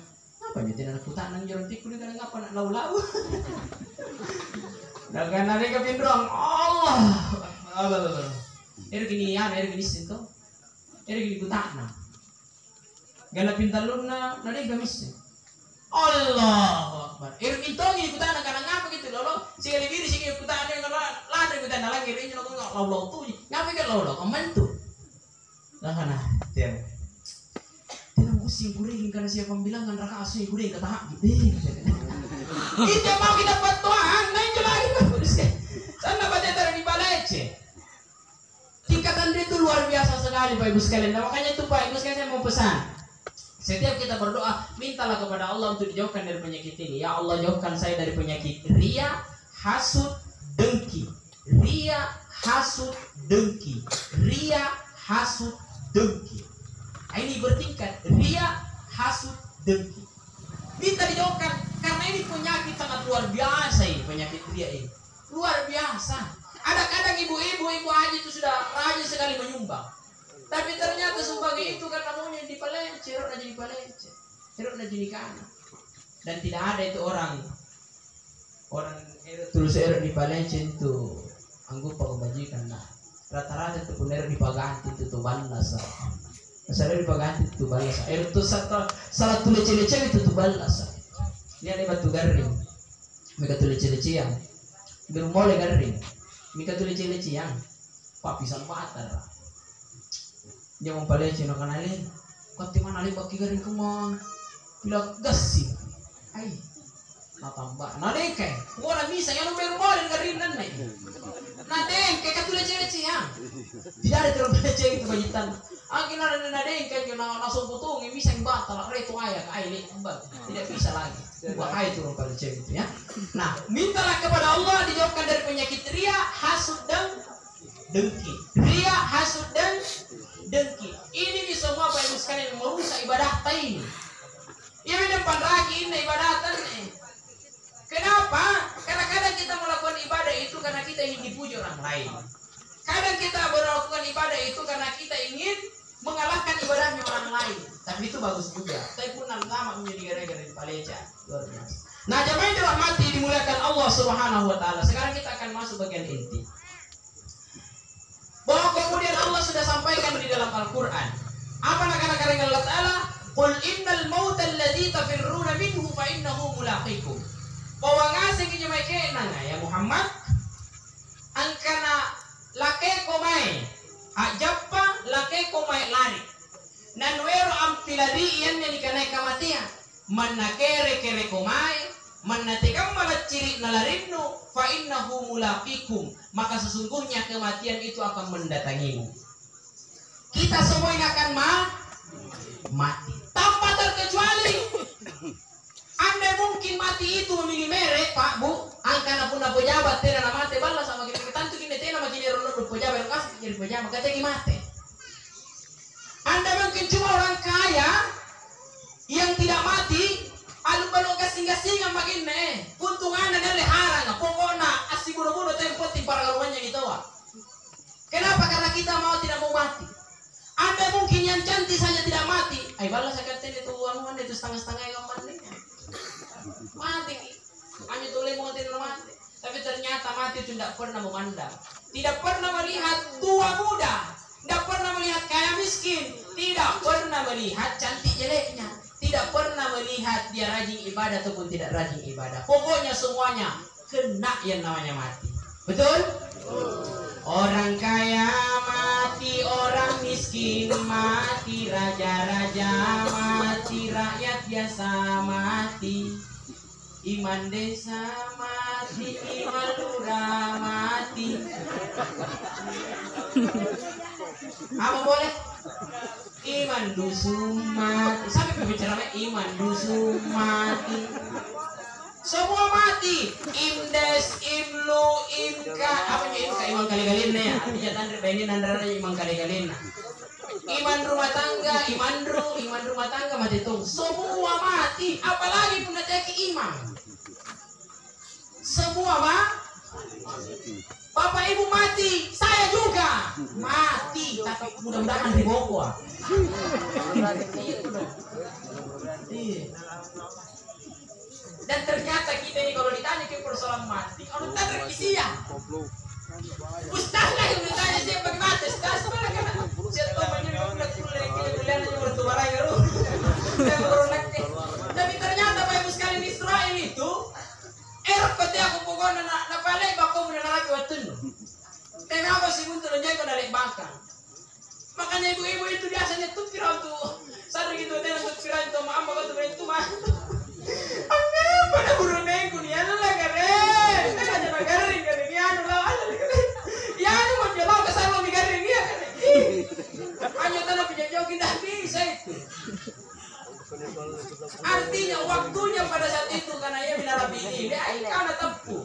Apa jadi anak putan nang jalan tikul kan ngapa nak law. Dagan ada kepindrong. Allah. Gini sinto. Gini putan. Gana pintaluna nade gamis. Allah Akbar. Itu gini putan kana ngapa gitu lolo. Sige libiri sige putan ngala ladre putan lagi ini lo law tu. Ngapa ke law aman tu. Lah kana tiang. Tidak musim kuring karena siapa bilang kan raka asli kuring kata hak gitu. Itu yang mau kita buat Tuhan, nah itu lagi bagus kan. Sana baca taruh di balece. Tingkatan dia itu luar biasa sekali Pak Ibu sekalian. Nah, makanya itu Pak Ibu sekalian saya mau pesan. Setiap kita berdoa, mintalah kepada Allah untuk dijauhkan dari penyakit ini. Ya Allah, jauhkan saya dari penyakit ria, hasud, dengki. Ria, hasud, dengki. Ria, hasud, dengki. Nah, ini bertingkat. Ria, hasud, dengki. Minta dijauhkan karena ini penyakit sangat luar biasa ini, penyakit ria ini. Luar biasa. Ada kadang ibu haji itu sudah rajin sekali menyumbang. Tapi ternyata sumbangnya itu karena maunya dipelece, cerok aja dipelece, cerok aja dikana. Dan tidak ada itu orang terus erok dipelece itu anggupa kebajikan. Nah, rata-rata itu pun erok dipaganti itu tuh balas. Masalah dipaganti itu balas. Erok itu salah tuh lece-lece itu tuh balas. Ini ada batu garing. Mereka tuh lece-lece yang bermoleh garing. Mereka tuh lece-lece yang pak pisang patar. Dia mau palece nak kanalin, kau timan alih baki garing kemang, bila gasi, ay, natambah, nadengke, orang bisa yang lumber molen garing nan nih, nadengke katu lece-lece yang, tidak ada terlalu lece itu bajitan, angin ada nadengke yang langsung potong, bisa yang batal, reto ayah, ay lembab, tidak bisa lagi, bahaya itu orang palece itu ya. Nah, mintalah kepada Allah dijauhkan dari penyakit ria, hasud dan dengki, ria, hasud dan dengki. Ini nih semua Bapak Ibu sekalian merusak ibadah ini. Ya depan lagi ini ibadatan nih. Kenapa? Karena kadang kita melakukan ibadah itu karena kita ingin dipuji orang lain. Kadang kita melakukan ibadah itu karena kita ingin mengalahkan ibadahnya orang lain. Tapi itu bagus juga. Tapi pun lama menjadi gara-gara di paleca. Luar biasa. Nah, jemaah dirahmati dimuliakan Allah Subhanahu wa taala. Sekarang kita akan masuk bagian inti. Bahwa kemudian Allah sudah sampaikan di dalam Al-Quran. Apa kata Allah Ta'ala? Qul innal mauta alladhi tafirruna minhu fa innahu mulaqikum. Bahwa ngasih kinyamakena ya Muhammad angkana lake komai ajappa lake komai lari nanwero amtilari iyan yang dikanai kamatian manakere kere komai mannatikam malaciri nalarinnu fa innahu mulaqikum, maka sesungguhnya kematian itu akan mendatangimu. Kita semua ini akan mati tanpa terkecuali. Andai mungkin mati itu memilih merek Pak Bu, angkana pun pejabat tena mati balas sama kita tantu kini tena makini rono pejabat kasih jadi pejabat kata mati. Andai mungkin cuma orang kaya yang tidak mati alu-balu gasing-gasingan magine puntungan na leharan pokoknya asli buru-buru tayo penting para galuannya gitu. Kenapa? Karena kita tidak mau mati. Anda mungkin yang cantik saja tidak mati. Ay balas akan itu anuan itu setengah-setengah yang mandinya. Mati. Hanya tulis mau tidak mati. Tapi ternyata mati itu tidak pernah memandang. Tidak pernah melihat tua muda. Tidak pernah melihat kaya miskin. Tidak pernah melihat cantik jeleknya. Tidak pernah melihat dia rajin ibadah ataupun tidak rajin ibadah. Pokoknya semuanya kena yang namanya mati. Betul? Orang kaya mati, orang miskin mati, raja-raja mati, rakyat biasa mati, iman desa mati, iman lurah mati. Apa boleh? Iman dusun mati. Sampai pembicaranya iman dusun mati. Semua mati. Imdes, imlu, imka. Apa nya imka? Iman kali-kalin ya. Artinya tandri ini nandara iman kali-kalin. Iman rumah tangga, iman rumah tangga mati tuh. Semua mati. Apalagi pun ada iman. Semua mati. Bapak Ibu mati, saya juga mati, tapi mudah-mudahan di bawah. Dan ternyata kita ini kalau ditanya ke persoalan mati, kalau kita terkisia, Ustaz lah yang ditanya siapa yang mati, Ustaz mana kan? Siapa yang udah kuliah kita yang bertuarai baru, tapi ternyata Bapak Ibu sekalian Israel itu, pati aku pokoknya na palay bako mo na naraki watun. Kenapa sih untuk menjaga dari bakang? Makanya ibu-ibu itu biasanya tuh viral tuh. Sadar gitu dia tuh viral tuh mama kata itu mah. Pada burung nengku nih, anu lah keren. Kan aja nak garing kan ini anu lah, ya anu mau jalan ke sana mi garing ya kan. Hanya tanah penjajah dah bisa itu. Artinya waktunya pada saat itu karena ia minarapi ini, dia ikan ada tempu.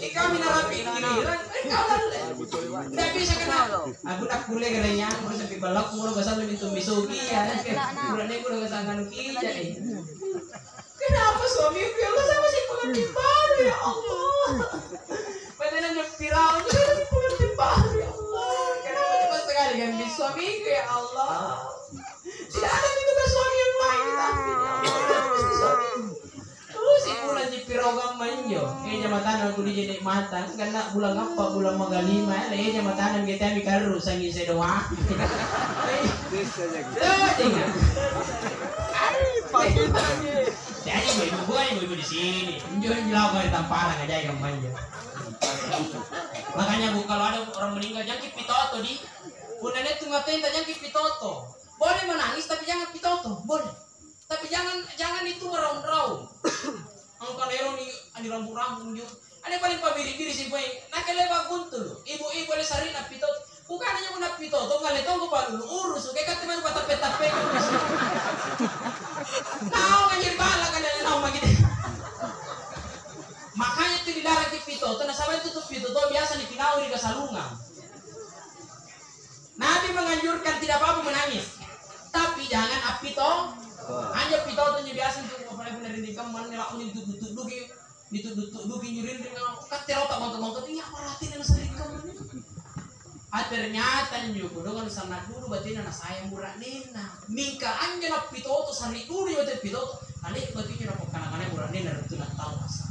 Ikan minarapi ini, ikan ada. Tidak bisa kena. Aku tak boleh keranya, aku sampai balak mulu kesal minta misugi ya. Kurangnya aku udah kesangkan kita nih. Kenapa suamiku ya Allah sama si pengantin baru ya Allah. Padahal nyepirau juga si pengantin baru ya Allah. Kenapa cepat sekali kan suamiku ya Allah. Tidak ada itu ke suami yang lain tapi ya Allah suami. Si bulan nyepirau gamanyo. Jambatan aku dijadi mata. Karena bulan apa bulan magalima. Jambatan kita mikir rusang isi doa. Jadi ibu di sini. Jangan jelaw dari tamparan aja yang manja. Makanya bu kalau ada orang meninggal jangan pitoto di. Punanya itu ngatain jangan pitoto. Boleh menangis tapi jangan pitoto, boleh. Tapi jangan itu meraung-raung. Ang kalero ni ani rambu-rambu yo. Ada paling pabiri-biri si boy. Nakaleba guntul. Ibu-ibu le sarina pitoto. Bukan hanya muna pitoto, ngaletong ko pa urus. Kaya katiman patapet-tapet. Nao ngajir bala ka na nao magid. Makanya itu dilarang di pitoto. Nasabay itu pitoto biasa dipinauri ka salungan. Nabi menganjurkan tidak apa-apa menangis. Tapi jangan apito. Hanya pitoto nya biasa untuk apa benar ini kamu nilak duki nyurin dengan katero tak mau iya perhatiin na sering kamu. Ternyata nyo dengan sana dulu batin na sayang murah nena. Mingka anja na pitoto sari dulu yo te pitoto. Alik batin nyo na pagkanakana murah nena itu na tahu asa.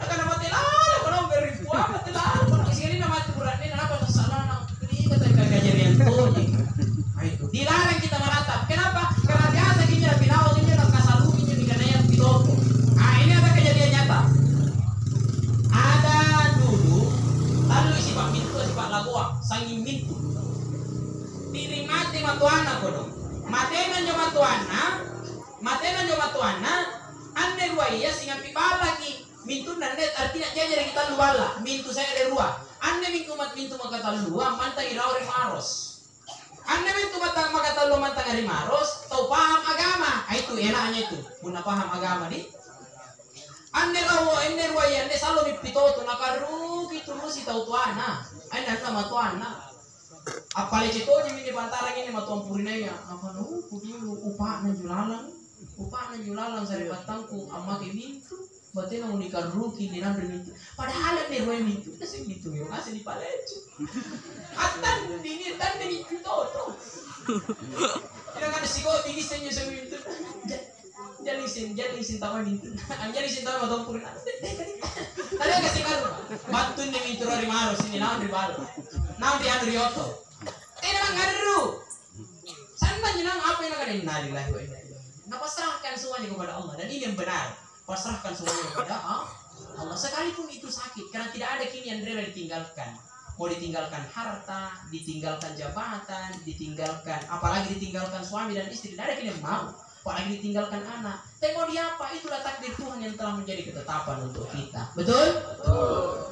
Naga na matila, kono beribu matila. Kono sini na mati murah nena apa salah na ini kata kagajarian to. Itu dilarang kita meratap. Kenapa? Karena biasa gini pinau gini nak kasalu gini dikanaya pitoto. Ini ada kejadian nyata. Ada dulu lalu si Pak Mintu si Pak Lagoa sanging Mintu. Diri mati matuana kono. Matena nyo matuana. Ande ruaya singa pibala ki Mintu nandet artinya jajar kita luala. Mintu saya ada rua. Ande Mintu makata lua mantang iraure maros. Anda itu makata lo mantang ari maros, tau paham agama. Itu enaknya itu, puna paham agama di. Anda ruaya, anda selalu dipitoto nakaru gitu lu si tau tuana. Anda nama tuana. Apalagi itu jadi pantaran ini matuan purinaya. Apa nu? Pudiu upah na julalang sari batangku amma ke Mintu. Berarti nang unikar ruki di nang Mintu. Padahal anda ruaya Mintu, kasih Mintu yo kasih di palecu. Atan dingin tan dingin pitoto. Kaya kan si ko bigisan niyo sa Mintu. Jadi sin tawa Mintu. Ang jadi sin tawa matong purin. Tadi kasi karo. Batun ni Mintu ri maros ini naon di balo. Naon di Andri Otto. Nang ngaru. Sana nang apa yang akan innalillahi wa inna ilaihi. Napasrahkan semuanya kepada Allah dan ini yang benar. Pasrahkan semuanya kepada Allah. Sekalipun itu sakit karena tidak ada kini yang rela ditinggalkan. Mau ditinggalkan harta, ditinggalkan jabatan, ditinggalkan apalagi ditinggalkan suami dan istri, tidak ada kini yang mau. Apalagi ditinggalkan anak. Tapi mau diapa? Itulah takdir Tuhan yang telah menjadi ketetapan untuk kita. Betul?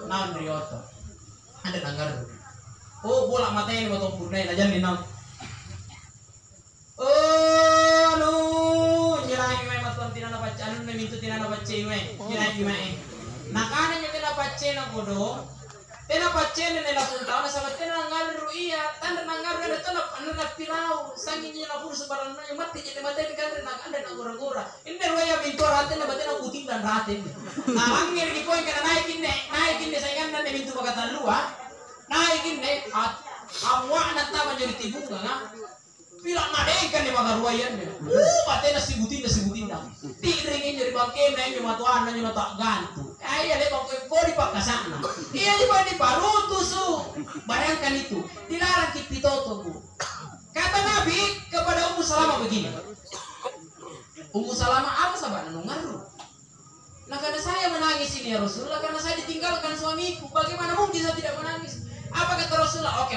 Naon Rioto. Anda nanggar. Oh, bola matanya ini potong purnai aja nih naon. Oh, lu nyerahin mai matuan tinana baca anu mintu tinana baca mai. Nyerahin mai. Nakana nya tinana baca na bodo. Tena pacene nela punta na sabat tena ngaru iya tanda ngaru ada tena na pilau sangi nya na pur sebaran na mati jadi mati kan na anda na gora-gora inde roya bintor hate na batena puting dan rate na angger di poin kana naikin ne saingan na bintu bagata lua naikin ne amwa na ta menjadi tibunga nga pila nadaikan ni mga ruayan ne batena sibutin na tiringin jadi bangke na nyo matuan na nyo na tak gantu ay ale bang ko di pakasana iya di pa di paruto su bayangkan itu dilarang pitoto bu kata Nabi kepada Ummu Salamah begini Ummu Salamah apa sahabat ngaruh nah karena saya menangis ini ya Rasulullah karena saya ditinggalkan suamiku bagaimana mungkin saya tidak menangis apa kata Rasulullah oke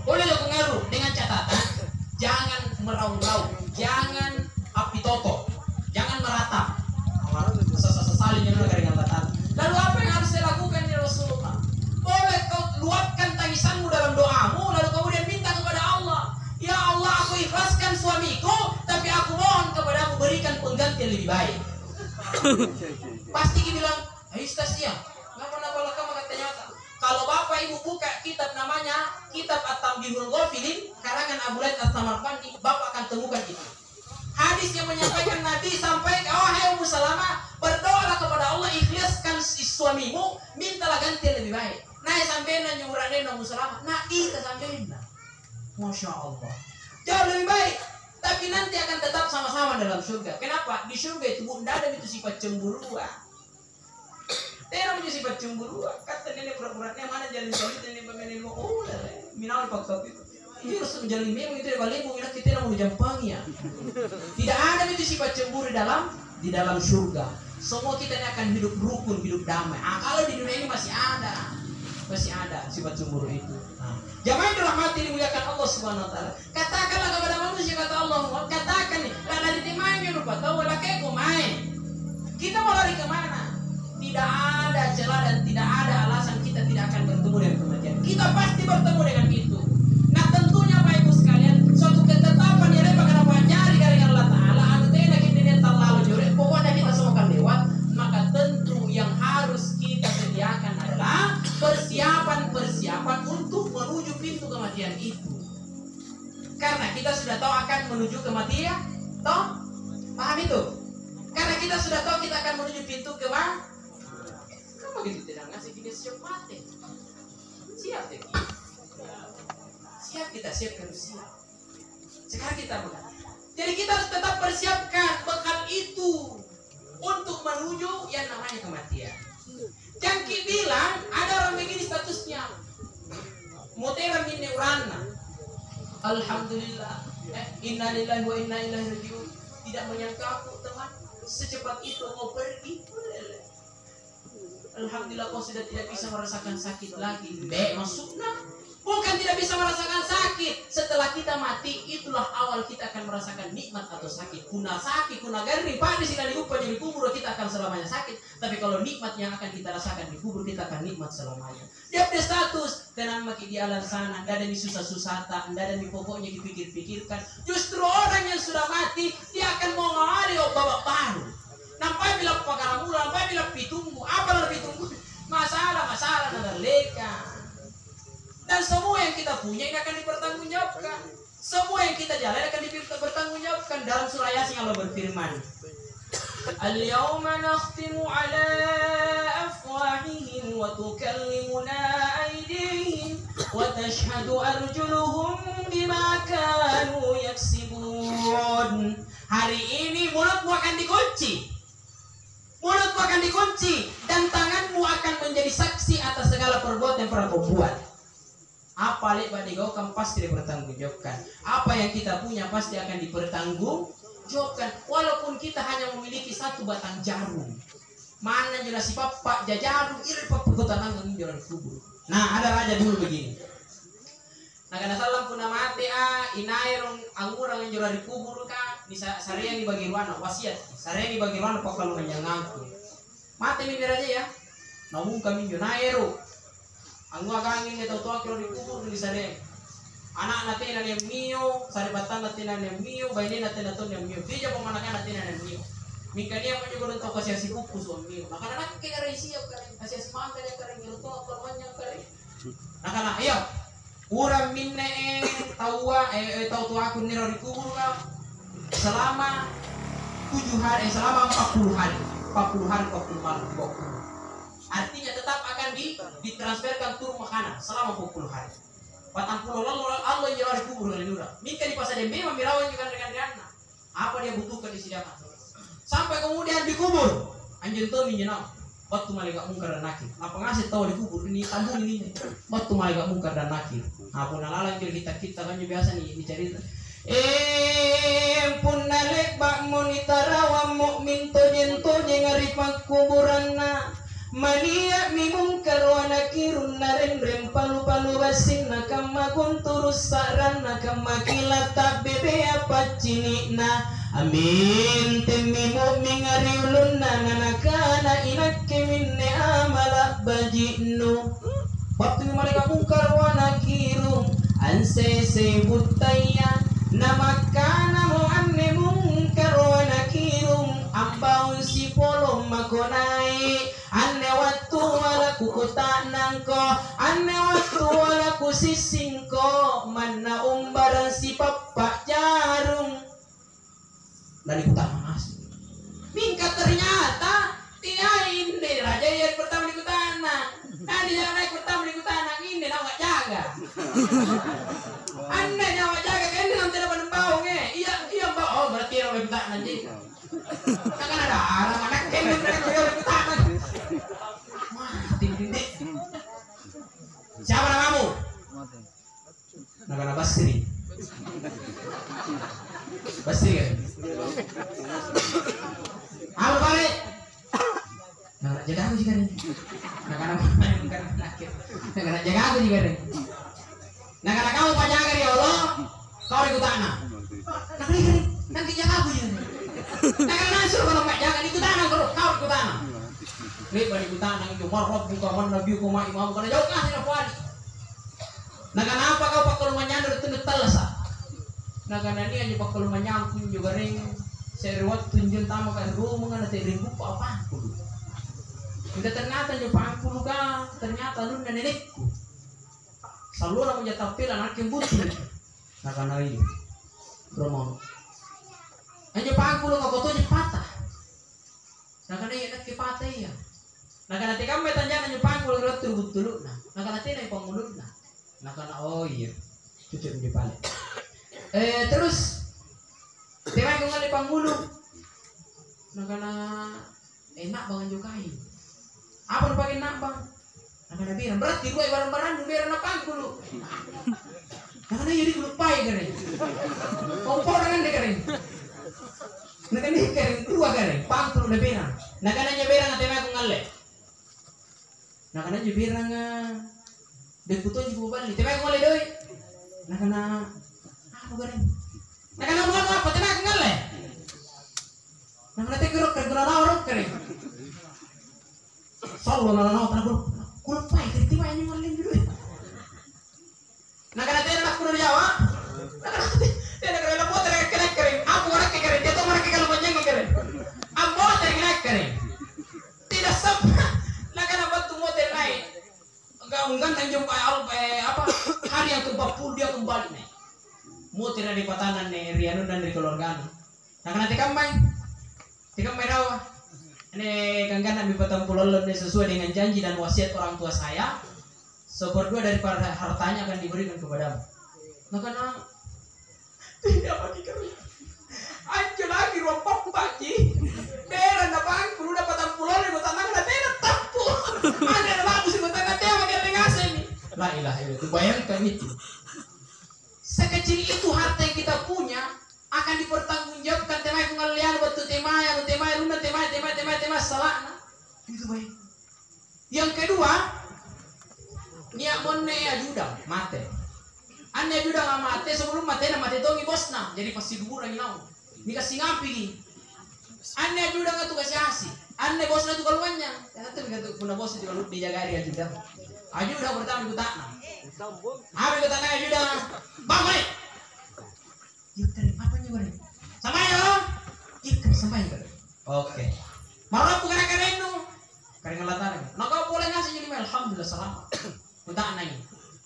boleh aku ngaruh dengan catatan jangan meraung-raung jangan apitoto Jangan meratap. Sesalin yang dengan batal. Lalu apa yang harus saya lakukan ya Rasulullah? Boleh kau luapkan tangisanmu dalam doamu, lalu kemudian minta kepada Allah, ya Allah, aku ikhlaskan suamiku, tapi aku mohon kepadamu berikan pengganti yang lebih baik. Pasti dia bilang, Ustaz ya, kenapa kamu katanya? Kalau bapak ibu buka kitab namanya Kitab At-Tambihul Ghafilin karangan Abu Laith As-Samarqandi, bapak akan temukan itu. Hadis yang menyampaikan Nabi sampai, oh hai Ummu Salamah, berdoalah kepada Allah, ikhlaskan suamimu, mintalah ganti yang lebih baik. Nah sampai nyuruhnya Ummu Salamah, nah kita sampai Masya Allah, jauh lebih baik. Tapi nanti akan tetap sama-sama dalam surga. Kenapa? Di surga itu tidak ada itu sifat cemburuan. Tidak punya sifat cemburuan. Kata nenek pura-puranya mana jalin solid nenek pemainin mau minal faktor itu. Ini harus menjalin memang itu ya balik bilang kita mau jampangi ya. Tidak ada itu sifat cemburu di dalam surga. Semua kita ini akan hidup rukun, hidup damai. Kalau di dunia ini masih ada sifat cemburu itu. Jamaah dirahmati dimuliakan Allah Subhanahu wa taala. Katakanlah kepada manusia, kata Allah, katakan nih, lada di timahnya lupa tahu laki aku main. Kita mau lari kemana? Tidak ada celah dan tidak ada alasan kita tidak akan bertemu dengan kematian. Kita pasti bertemu dengan itu. Nah tentunya Bapak Ibu sekalian, suatu ketetapan yang lepas karena wajari dari Allah Taala, anu tidak kita terlalu jauh. Pokoknya kita semua akan lewat. Maka tentu yang harus kita sediakan adalah persiapan untuk menuju pintu kematian itu. Karena kita sudah tahu akan menuju kematian, toh? Paham itu? Karena kita sudah tahu kita akan menuju pintu kematian. Kamu gitu tidak ngasih gini siap mati. Siap deh. Siap kita siapkan siap. Sekarang kita bukan. Jadi kita harus tetap persiapkan bekal itu untuk menuju yang namanya kematian. Jangki bilang ada orang begini statusnya. Mutera minni urana. Alhamdulillah. Inna lillahi wa inna ilaihi rajiun. Tidak menyangka aku teman secepat itu mau pergi. Alhamdulillah kau sudah tidak bisa merasakan sakit lagi. Maksudnya bukan tidak bisa merasakan sakit. Setelah kita mati, itulah awal kita akan merasakan nikmat atau sakit. Kuna sakit, kuna garing. Pak di sini diupah jadi kubur kita akan selamanya sakit. Tapi kalau nikmat yang akan kita rasakan di kubur, kita akan nikmat selamanya. Dia punya status. Tenang maki di alam sana. Tidak ada di susah-susah tak. Tidak ada di pokoknya dipikir-pikirkan. Justru orang yang sudah mati, dia akan mau ngali babak baru. Nampak bilang pakaramu, nampak bilang pitungmu. Apa lebih pitungmu? Masalah dan lekan. Dan semua yang kita punya ini akan dipertanggungjawabkan. Semua yang kita jalan akan dipertanggungjawabkan. Dalam surah Yasin Allah berfirman, Al-yawma nakhtimu ala afwahihim wa tukallimuna aydihim wa tashhadu arjuluhum bima kanu yaksibun. Hari ini mulutmu akan dikunci. Mulutmu akan dikunci dan tanganmu akan menjadi saksi atas segala perbuatan yang pernah kau buat. Apa lebat digaukan pasti dipertanggungjawabkan. Apa yang kita punya pasti akan dipertanggungjawabkan. Walaupun kita hanya memiliki satu batang jarum. Mana jelas si Pak jajarum iri Pak perbuatan angin jalan kubur. Nah ada raja dulu begini. Nah karena salam puna mati inairong angurang yang jual di kubur ka. Bisa sarian dibagi ruana wasiat. Sarian dibagi ruana Pak kalau menjangangku. Mati mindir aja ya. Namun kami junairo. Anggu agangin dia tahu kalau dikubur di sana. Anak nanti nanya mio, sari batang nanti nanya mio, bayi nanti nanya mio. Dia pemanakan nanti nanya mio. Mika dia mau juga untuk kasih si kuku suami mio. Nah karena nak kita siap kali, kasih si mangga dia kali ngeluto apa banyak kali. Nah karena ayo, urang minne tahu aku nero dikubur kau selama 7 hari, selama 40 hari 40 malam. Artinya tetap akan ditransferkan turun makanan selama 40 hari. 40 lalu Allah yang jawab kubur kali dulu. Mika di pasar dembe memirawan juga dengan apa dia butuhkan di sidangan. Sampai kemudian dikubur. Anjir tuh minjenau. Waktu malaikat mungkar dan nakir. Apa ngasih tahu dikubur ini tambung ini. Waktu malaikat mungkar dan nakir. Apa nalalang kita kan biasa nih dicerita. Pun nalek bak monitara wa mukmin to ngari kuburanna. Mania mimungkar wa nakirun naren rem palu-palu basin nakam magun turus saran nakam makila tak bebe apa cinikna amin temmi mu'min ariulun nanakana inakke minne amala bajinu waktu mereka mungkar wa nakirum ansese butaya namakana mo anne mungkar wa nakirum ambau si polo makonai anne waktu wala kukuta nangko anne waktu wala kusisingko mana umbaran si papa jarum dari utama mas mingkat ternyata dia ini raja yang pertama di kutana tadi yang naik pertama di kutana ini nak jaga anda nyawa jaga kan dia nanti dapat bau iya bau oh berarti orang di kutana nanti kan ada orang anak kan dia di kutana mati ini siapa namamu nama Basri Basri kan apa balik nah jaga aku juga nih nah jaga aku juga nih nah karena kamu pajaga ya Allah kau ikut tanah nah ini nanti jaga aku juga nih nah karena suruh kalau pak jaga ikut tanah kau ikut tanah nih balik ikut tanah itu marwah buka mana nabi kuma imam karena jauh kasih nafwali nah kenapa kau pakai rumah nyandur itu netelasa nah karena ini aja pakai rumah nyampun juga ring serwat tunjun tamu kan rumah kan ada ringku apa kudu udah ternyata nyoba aku luka ternyata lu nenekku selalu orang punya tapil anak yang butuh nah karena ini Bromo hanya aku luka fotonya patah nah karena ini anak patah ya nah karena tiga kami tanya nyoba aku luka betul nah karena tidak pengulut nah karena oh iya cuci di balik terus tema kung ngali pangulo nagana enak banget juga kain apa pakai nak bang nagana bilang berarti gue barang-barang biar na pangulo nagana jadi lupai keren kompor kan deh keren nagana keren dua keren pangulo na bilang nagana nya bilang na tema kung ngali nagana nya bilang deputo juga balik tema kung ngali doi nagana apa keren nah kan mau apa tenang ngale nah nanti kerok kerok kering solo nana tanah kulpai tiba ini maling dulu nah kan nanti nak kudu Jawa nah kan nanti dia nak kerja buat kering aku orang kering dia tuh mereka kalau panjang kering ambo kering tidak sempat nah kan apa tuh motor naik enggak unggan tanjung apa hari yang ke-40 dia kembali nih mau tidak di patanan nih Rianu dan dari keluarga nah karena tikam rawa ini kanggan nabi patang pulolon sesuai dengan janji dan wasiat orang tua saya seperdua daripada hartanya akan diberikan kepadamu nah karena tidak bagi kami aja lagi ruang pagi beran dapat perlu dapat patang pulolon buat tanah ada tidak tapu ada lagu sih buat tanah tewa kita ngasih nih la ilaha illallah bayangkan itu sekecil itu harta yang kita punya akan dipertanggungjawabkan tema pengalian betul tema luna tema salah itu baik yang kedua niat monne ajuda mate ane ajuda nggak mate sebelum mate tongi bosna jadi pasti gugur lagi nau dikasih ngapi ane ajuda nggak tuh kasih asih ane bosna tuh kalau banyak tapi nggak punya bos juga lu dijaga dia ajuda pertama di kutana apa kutana ajuda bangun yuk kering apa nih kering sama ya ikan sampai kering oke marah bukan kering nu kering ngelatan nah kau boleh ngasih jadi alhamdulillah selamat kutana ini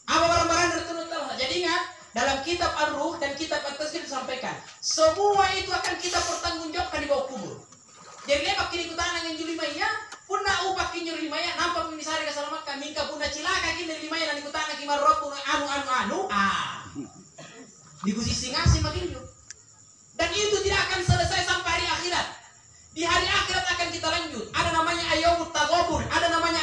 apa barang-barang tertentu jadi ingat dalam kitab Ar-Ruh dan kitab At-Tazkir disampaikan semua itu akan kita pertanggungjawabkan di bawah kubur jadi lepak kini kutana yang julimanya punna upak kinyo limaya nampak minisari kasalamat kami ka punna cilaka kini limaya dan ikutana kimarot punna anu digusisi-ngasi makin yuk dan itu tidak akan selesai sampai hari akhirat di hari akhirat akan kita lanjut ada namanya ayyamut taghabun ada namanya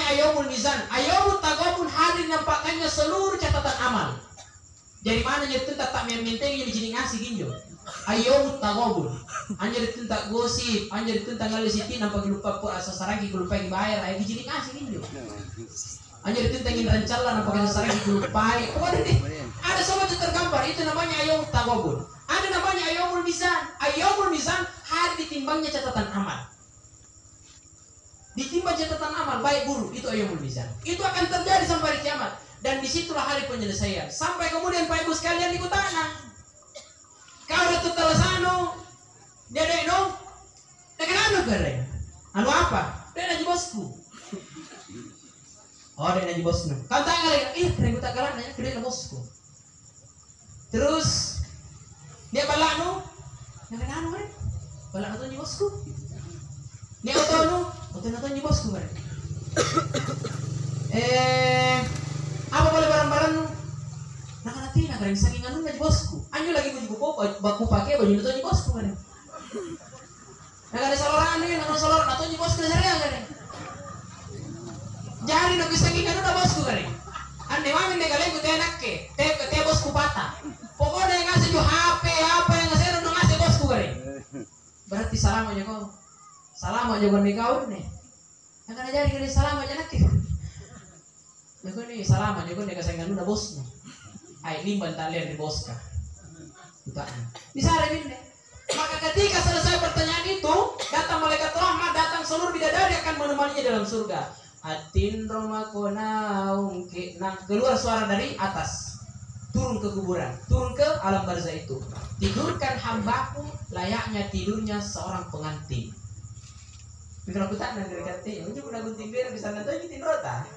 ayyamul mizan ayyamut taghabun hari nampakannya seluruh catatan amal jadi mana nyetu tak menteng yang di ngasih ginjo ayyamut taghabun anjir itu tak gosip anjir itu tak ngali siti nampak lupa ku asas saragi lupa yang bayar ayo di ngasih ginjo Hanya ditentangin rancalan apa kata sarang dilupai. Pokoknya nih ada sobat yang tergambar itu namanya ayom tawabun. Ada namanya ayomul mizan. Ayomul mizan hari ditimbangnya catatan amal. Ditimbang catatan amal baik buruk itu ayomul mizan. Itu akan terjadi sampai hari kiamat dan disitulah hari penyelesaian. Sampai kemudian Pak Ibu sekalian ikut tanah. Kau udah total sano, dia dek no, dengan anu keren. Anu apa? Dia naji bosku. Oh dia naji bosku. Kau tanya lagi, keren gue tak kalah nanya, dia naji bosku. Terus dia balak no, dengan anu keren, balak nato naji bosku. Dia oto nato naji bosku keren. Apa boleh barang-barang no? Nanti keren saking anu naji bosku. Anjo lagi mau buku baku pakai baju nato naji bosku keren. Nah ada saloran nih, nang saloran nato naji bosku dasarnya keren. Jadi nak saking anu na bosku keren. Ande mami negalen ku tenak ke, te bosku patah. Pokoknya yang ngasih jo HP yang ngasih anu ngasih bosku keren. Berarti salam aja kau. Salam aja bukan kau nih. Yang kan jadi kali salam aja nak. Ya kau nih salam aja kau nih kasih anu na bosku. Ai limban talian di boska. Bisa remin deh. Maka ketika selesai pertanyaan itu, datang malaikat rahmat, datang seluruh bidadari akan menemaninya dalam surga. Atin romakonaung nang keluar suara dari atas, turun ke kuburan, turun ke alam barzah itu. Tidurkan hambaku layaknya tidurnya seorang pengantin. Kalau aku tak nanti kata, mungkin udah gunting biar bisa nanti gunting rota.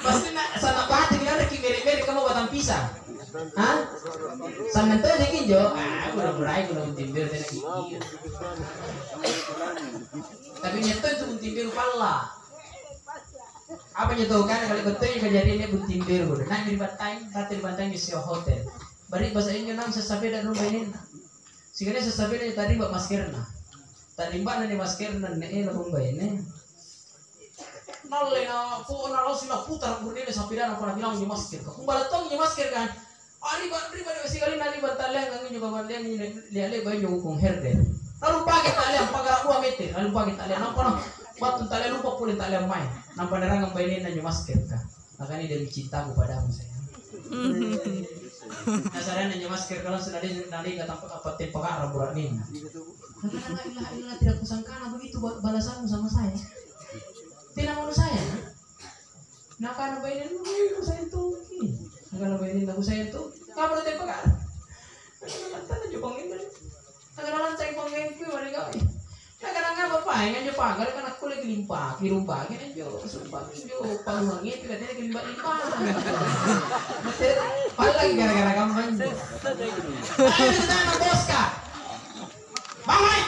Pasti nak sana pati bila ada kimere kamu batang pisang. Sama tuh lagi jo, pura-pura aku udah gunting biar tadi. Tapi nyetor itu gunting biar pala. Apa nyetor kan kalau betul yang kejadiannya gunting biar udah. Nah di bantang di sewa hotel. Bari bahasa Inggris nang sesapi dan rumah ini. Sekarang sesapi ini tadi buat maskerna. Tadi mbak nani maskerna nih lapung bayarnya. Nalle na po na lo sila putar burde le sapira na para bilang ni masker ka. Kung balatong ni masker kan. Ari ba sekali nali bantaleng ang inyo babandeng ni le ba yung kung herde. Lalu pagi talian pagara 2 meter, lalu pagi talian apa no? Waktu talian lupa pulin talian main. Nang panerangang bayin na yung masker ka. Makanya dia cintaku padamu sayang. Nasaran na yung masker ka lang sa nali katang patin pagara buranin. Nakakailah tidak kusangka na begitu balasanmu sama saya. Tidak mau saya, nak kan bayarin aku saya itu, nak bayarin aku saya itu, kamu udah tempat kan? Nak kan Jepang ini, nak kan saya pengen kue mana kau? Nak kan apa apa? Yang Jepang, kalau kan aku lagi limpah, kirumpa, kan jo, sumpah jo, panggungnya itu katanya limpah. Apa lagi gara-gara kamu kan? Ayo kita nak boska, bangun,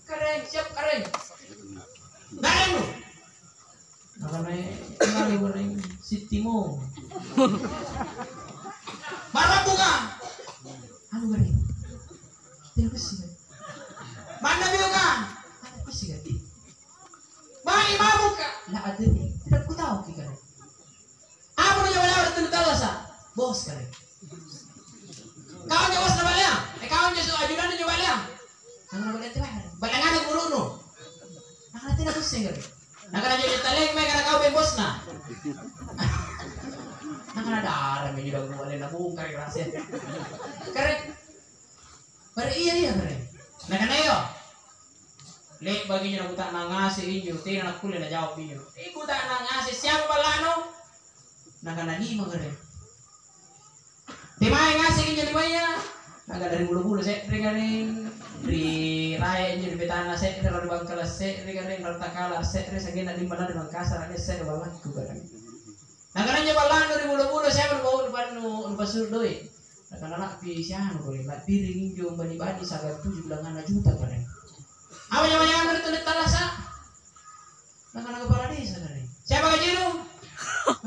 keren, siap keren, naik. Karena ini goreng sitimo. Marah bunga. Anu goreng. Tidak sih. Mana bunga? Anu sih gati. Mai mamu ka? Lah ada ni. Tidak ku tahu ki kare. Apa nak jawab itu talasa? Bos kare. Kau jawab na balya. Kau jawab ajudan na balya. Anu balya tu bahar. Balangan ang guru no. Nakala tidak sih kare. Nakana jadi taleng may kana kau bos na. Nakana darah may jual boleh na bungkar kerasnya. Kare. Bare iya kare. Nakana yo. Le bagi nyo tak nangasi inyo, tina na kulit na jawab inyo. Iku tak nangasi siapa balano? Nakana ni kare. Timay ngasi inyo limaya. Naga dari bulu-bulu saya ringanin di raya ini di petana saya kalau di Bangkalas saya ringanin kalau tak kalah saya ringanin di mana di Makassar ada saya di bawah juga kan. Nah karena jalan dari bulu-bulu saya berbawa depan nu pasur doi. Nah karena nak pisah nu boleh nak piring jom bani-bani sagar 7,5 juta kan. Apa yang dari tulis talasa? Nah karena kepala desa kan. Siapa gajiru?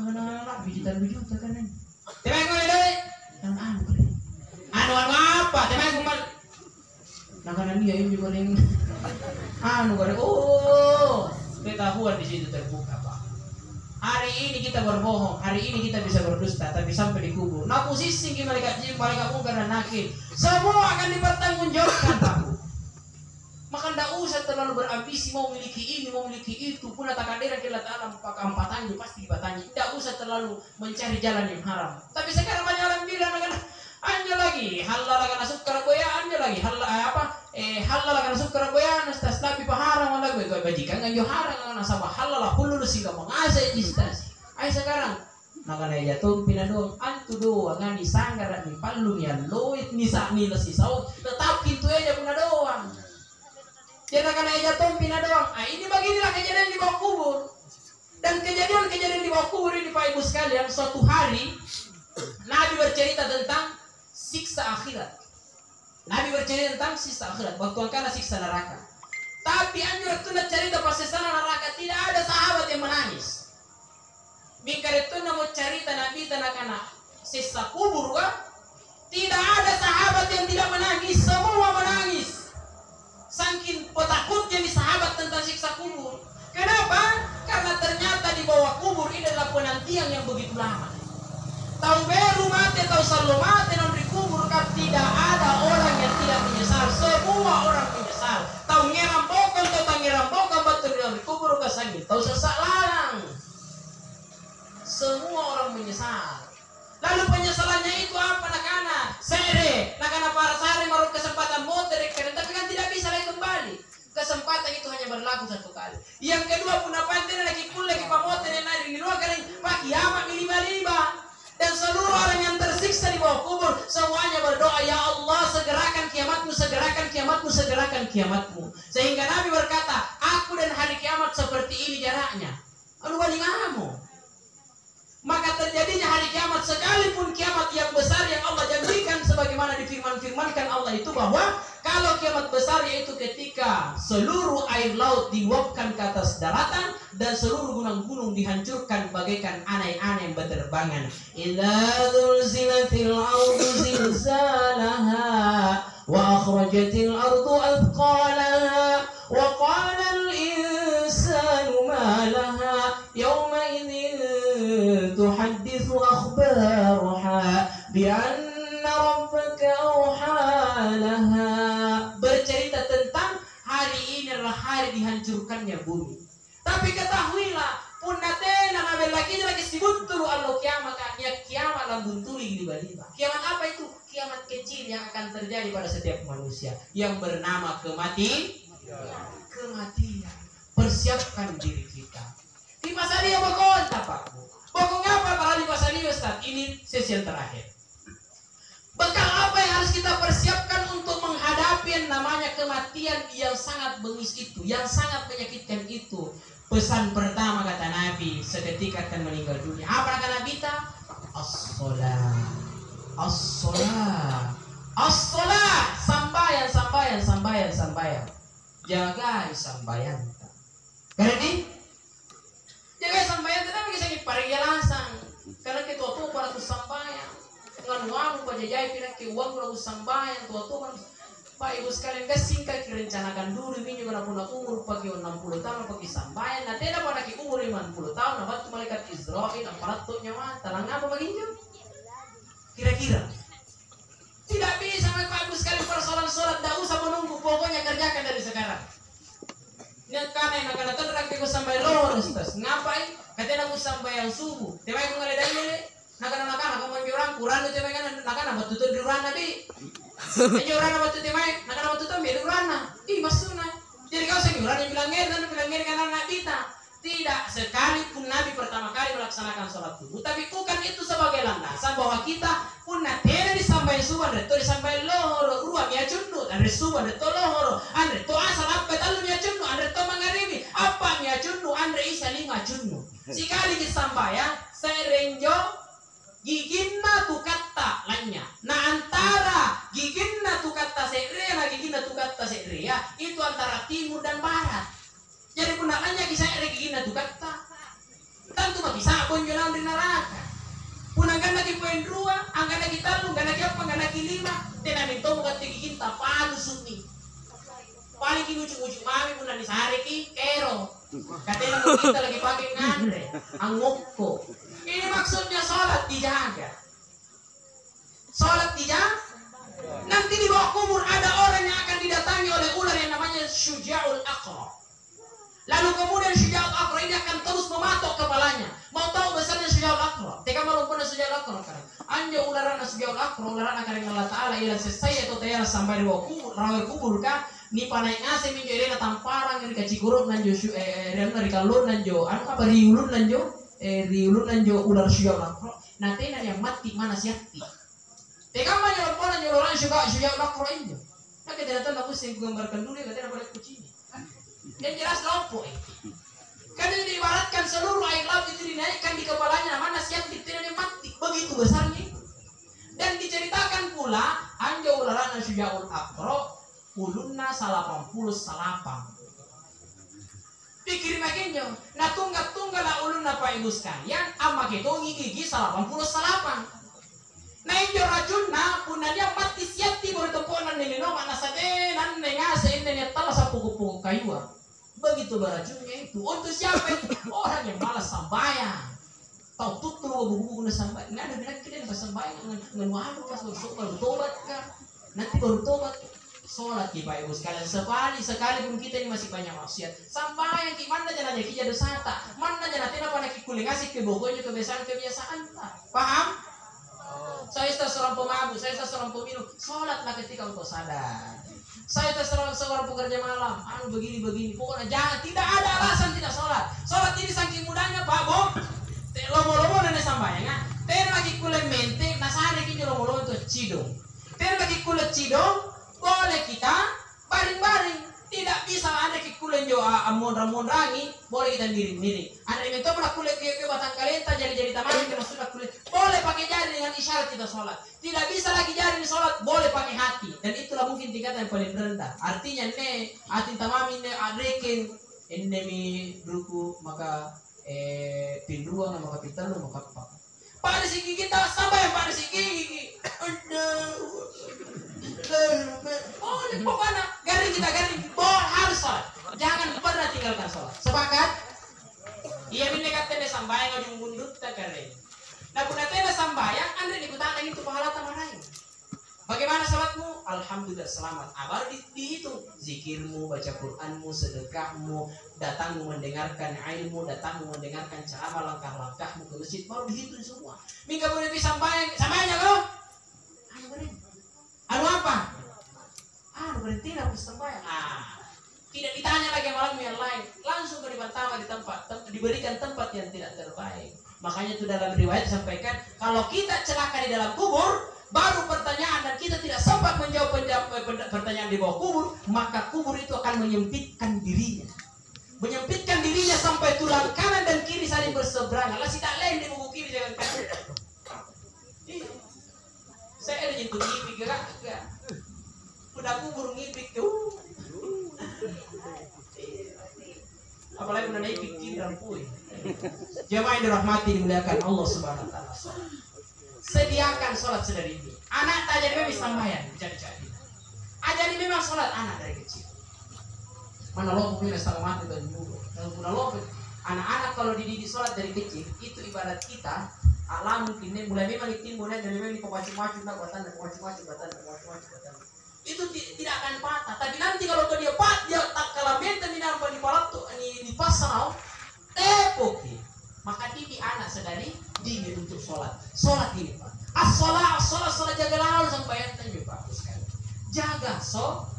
Nah nak digital 7 juta kan. Tiba kau doi. Yang anu kan. Anu apa? Temai kumal. Nakanan dia ini juga ning. Anu gore. Oh, ketahuan di situ terbuka, Pak. Hari ini kita berbohong, hari ini kita bisa berdusta, tapi sampai dikubur. Nah posisi malaikat jin, malaikat mungkar dan nakir, semua akan dipertanggungjawabkan, Pak. Maka tidak usah terlalu berambisi mau memiliki ini, mau memiliki itu, pun takadiran kita Ta'ala keempatannya pasti dibatanya. Tidak usah terlalu mencari jalan yang haram. Tapi sekarang banyak orang bilang anja lagi halal akan masuk keraboya, anja lagi halal akan masuk keraboya, nastas tapi paharam wala gue bajikan kan yo haram kan sabah halal hulul sehingga mengasai istas. Ai sekarang nakana jatuh pinadong antu doang ngani sanggar ni pallu ya loit ni sa ni lesi saut tetap pintu aja puna doang. Jadi nakana jatuh pinadong. Ini beginilah kejadian di bawah kubur. Dan kejadian di bawah kubur ini Pak Ibu sekalian, suatu hari Nabi bercerita tentang siksa akhirat. Nabi bercerita tentang siksa akhirat. Waktu angkana siksa neraka. Tapi anjur itu cerita pas sana neraka tidak ada sahabat yang menangis. Bingkar itu mau cerita Nabi tanakana siksa kubur kan? Tidak ada sahabat yang tidak menangis. Semua menangis. Saking petakutnya di sahabat tentang siksa kubur. Kenapa? Karena ternyata di bawah kubur ini adalah penantian yang begitu lama. Tahu baru mati, tahu selalu mati non dikubur kan tidak ada orang yang tidak menyesal. Semua orang menyesal. Tahu ngeram pokok, tahu ngeram pokok betul non dikubur ke sangit. Tahu sesak larang. Semua orang menyesal. Lalu penyesalannya itu apa nakana? Sere, nakana para sare marut kesempatan motor keren, tapi kan tidak bisa lagi kembali. Kesempatan itu hanya berlaku satu kali. Yang kedua pun apa lagi pun lagi pamoter yang ada di luar keren, pak kiamat lima. Dan seluruh orang yang tersiksa di bawah kubur semuanya berdoa, ya Allah segerakan kiamatmu, segerakan kiamatmu, segerakan kiamatmu. Sehingga Nabi berkata, aku dan hari kiamat seperti ini jaraknya. Lalu balik kamu. Maka terjadinya hari kiamat sekalipun kiamat yang besar yang Allah janjikan sebagaimana difirman-firmankan Allah itu bahwa kalau kiamat besar yaitu ketika seluruh air laut diluapkan ke atas daratan dan seluruh gunung-gunung dihancurkan bagaikan anai-anai yang berterbangan. Idza zulzilatil ardu zilzalaha wa akhrajatil ardu athqalaha wa qala al insanu ma laha yawma idzin tuhadditsu akhbaraha bi anna rabbaka awhalaha. Bercerita tentang hari ini adalah hari dihancurkannya bumi. Tapi ketahuilah pun natena ngabel lagi sebut dulu Allah kiamat ya kiamat lambun tuli di baliba. Kiamat apa itu? Kiamat kecil yang akan terjadi pada setiap manusia yang bernama kematian. Persiapkan diri kita. Di masa dia bokon tapakmu. Bokong apa para di masa dia Ustaz? Ini sesi yang terakhir. Bekal apa yang harus kita persiapkan untuk menghadapi yang namanya kematian yang sangat bengis itu, yang sangat menyakitkan itu? Pesan pertama kata Nabi seketika akan meninggal dunia. Apa kata Nabi kita? As-sholat. As-sholat. As-sholat. Sambayan. Jaga sambayan. Karena jaga sambayan tetapi kisah ini parigalasan. Karena ketua tuh para sambayan. Dengan uang pajajai pindah ke uang kalau sambayan tua-tua Pak Ibu sekalian singkat rencanakan dulu ini juga nak umur pagi 60 tahun pagi sambayan. Nah tidak pada ki umur 50 tahun nah batu malaikat Israel aparat nyawa talang apa baginjo? Kira-kira tidak bisa Pak Ibu sekalian persoalan sholat tidak usah menunggu pokoknya kerjakan dari sekarang. Ini karena nak terang ke sampai lorus ngapain? Katanya aku sampai yang subuh. Tema aku ngaledan nak aku menjurang kurang itu memang nak batu di ruang nabi. Menjurang batu temai nak batu temai di ruang. Ih masuna. Jadi kau senyuran yang bilang karena nabi tak. Tidak sekalipun Nabi pertama kali melaksanakan sholat subuh, tapi bukan itu sebagai landasan bahwa kita pun tidak disampaikan subuh, itu disampaikan lohoro, ruang ya cundu, ada subuh, ada to lohoro, ada to asal apa talu ya cundu, ada to mangaribi, apa ya cundu, ada isa 5 cundu. Sekali disampaikan, saya renjo giginna tu kata lainnya. Nah antara giginna tu kata sekria, giginna tu kata sekria, itu antara timur dan barat. Jadi punaknya kisah regina tu kata tentu bagi sabun jualan di neraka. Punangkan lagi poin 2, angkat lagi 3, angkat lagi 4, angkat lagi 5. Tidak minta bukan tinggi kita palu sunni. Paling kini ujung-ujung mami pun di sehari ki kero. Katanya kita lagi pakai ngandre, angokko. Ini maksudnya sholat dijaga. Sholat dijaga. Nanti di bawah kubur ada orang yang akan didatangi oleh ular yang namanya Syuja'ul Aqra. Lalu kemudian Syuja'ul Aqra ini akan terus mematok kepalanya. Mau tahu besarnya Syuja'ul Aqra? Teka malu pun Syuja'ul Aqra kan. Anja ularan Syuja'ul Aqra, ularan akan dengan Allah Ta'ala ila selesai atau tayar sampai di kubur, rawai kubur kah? Ni panai ngase minjo irena tamparang yang dikaci kurut nanjo rena rikalur nanjo anu apa riulun nanjo ular Syuja'ul Aqra. Nah tena yang mati mana siati. Teka malu pun nanjo ularan Syuja'ul Aqra ini. Nah kita datang aku sing gambarkan dulu ya katanya boleh kucing. Dan jelas lompo kan ini diibaratkan seluruh air laut itu dinaikkan di kepalanya, mana siap tidak mati, begitu besarnya itu. Dan diceritakan pula anjo ularana Syuja'ul Aqra ulunna 80 salapang. Pikir makinyo, nah tunggal lah ulunna Pak Ibu sekalian, ama itu gigi 80 salapang. Nah injo rajulna punanya mati siap timur temponan nilino mana sade nan ngase ini tala sapuku-puku kayua. Begitu barajulnya itu untuk siapa? Orang yang malas sambayang. Tahu tutur buku-buku na sambayang. Nggak ada bilang kita yang sambayang dengan walu pas baru tobat kan. Nanti baru tobat. Sholat di Bapak Ibu sekalian sekali pun kita ini masih banyak maksiat. Sambayang di mana jangan jadi jadi sata. Mana jangan nanti apa nak kuling ngasih ke bogonya kebiasaan. Paham? Saya seorang pemabuk, saya seorang peminum. Sholatlah ketika engkau sadar. Saya seorang pekerja malam, begini. Pokoknya jangan, tidak ada alasan tidak sholat. Sholat ini saking mudahnya Pak Bo. Lomo-lomo dan sambayang. Ter lagi kulit mente, nasari kini lomo-lomo itu cidong. Ter lagi kulit cidong, boleh kita baring-baring. Tidak bisa ada kulit jo amon-rangi, boleh kita diri. Ada yang itu pernah kulit ke batang kalenta jadi taman kita sudah kulit. Boleh pakai jari dengan isyarat kita sholat. Tidak bisa lagi jari di sholat, boleh pakai hati. Dan itulah mungkin tingkatan yang paling rendah. Artinya hati tamami adrekin mi duku maka pinduang maka pitalu maka apa. Pada segi kita sampai pada segi boleh pokoknya garing harus sholat. Jangan pernah tinggalkan sholat. Sepakat? Iya ini katanya sambayang ujung bundut tak garing. Nah punatena sambayang andre dikutang itu pahala tamanain. Bagaimana salatmu? Alhamdulillah selamat. Abar dihitung zikirmu, baca Qur'anmu, sedekahmu, datangmu mendengarkan ilmu, datangmu mendengarkan ceramah, langkah-langkahmu ke masjid, baru dihitung semua. Minggu boleh sambayangnya kau? Anu apa? Berhenti lah bersembahyang. Tidak ditanya lagi malam yang lain, langsung ke pertama di tempat diberikan tempat yang tidak terbaik. Makanya itu dalam riwayat disampaikan kalau kita celaka di dalam kubur, baru pertanyaan dan kita tidak sempat menjawab pertanyaan di bawah kubur, maka kubur itu akan menyempitkan dirinya sampai tulang kanan dan kiri saling berseberangan. Lah tidak lain di buku kiri jangan kanan. Saya ada nyentuh ngipik gerak. Udah kubur ngipik tuh. Apalagi udah naik pikir rampui. Jamaah yang dirahmati dimuliakan Allah Subhanahu wa taala. Sediakan sholat sedari ini. Anak tak jadi bisa sambayang jadi. Ajari memang sholat anak dari kecil. Mana lo punya setengah mati dan dulu. Kalau sudah lo anak-anak kalau dididik sholat dari kecil itu ibarat kita alam mungkin mulai memang itu mulai dari memang dipacung-pacung nak batan. Itu tidak akan patah. Tapi nanti kalau dia tak kalah benten di dalam di pasal tepoki. Maka didik anak sedari dini untuk sholat ini Pak. Sholat jagalah sampai enten juga Pak sekali. Jaga sholat.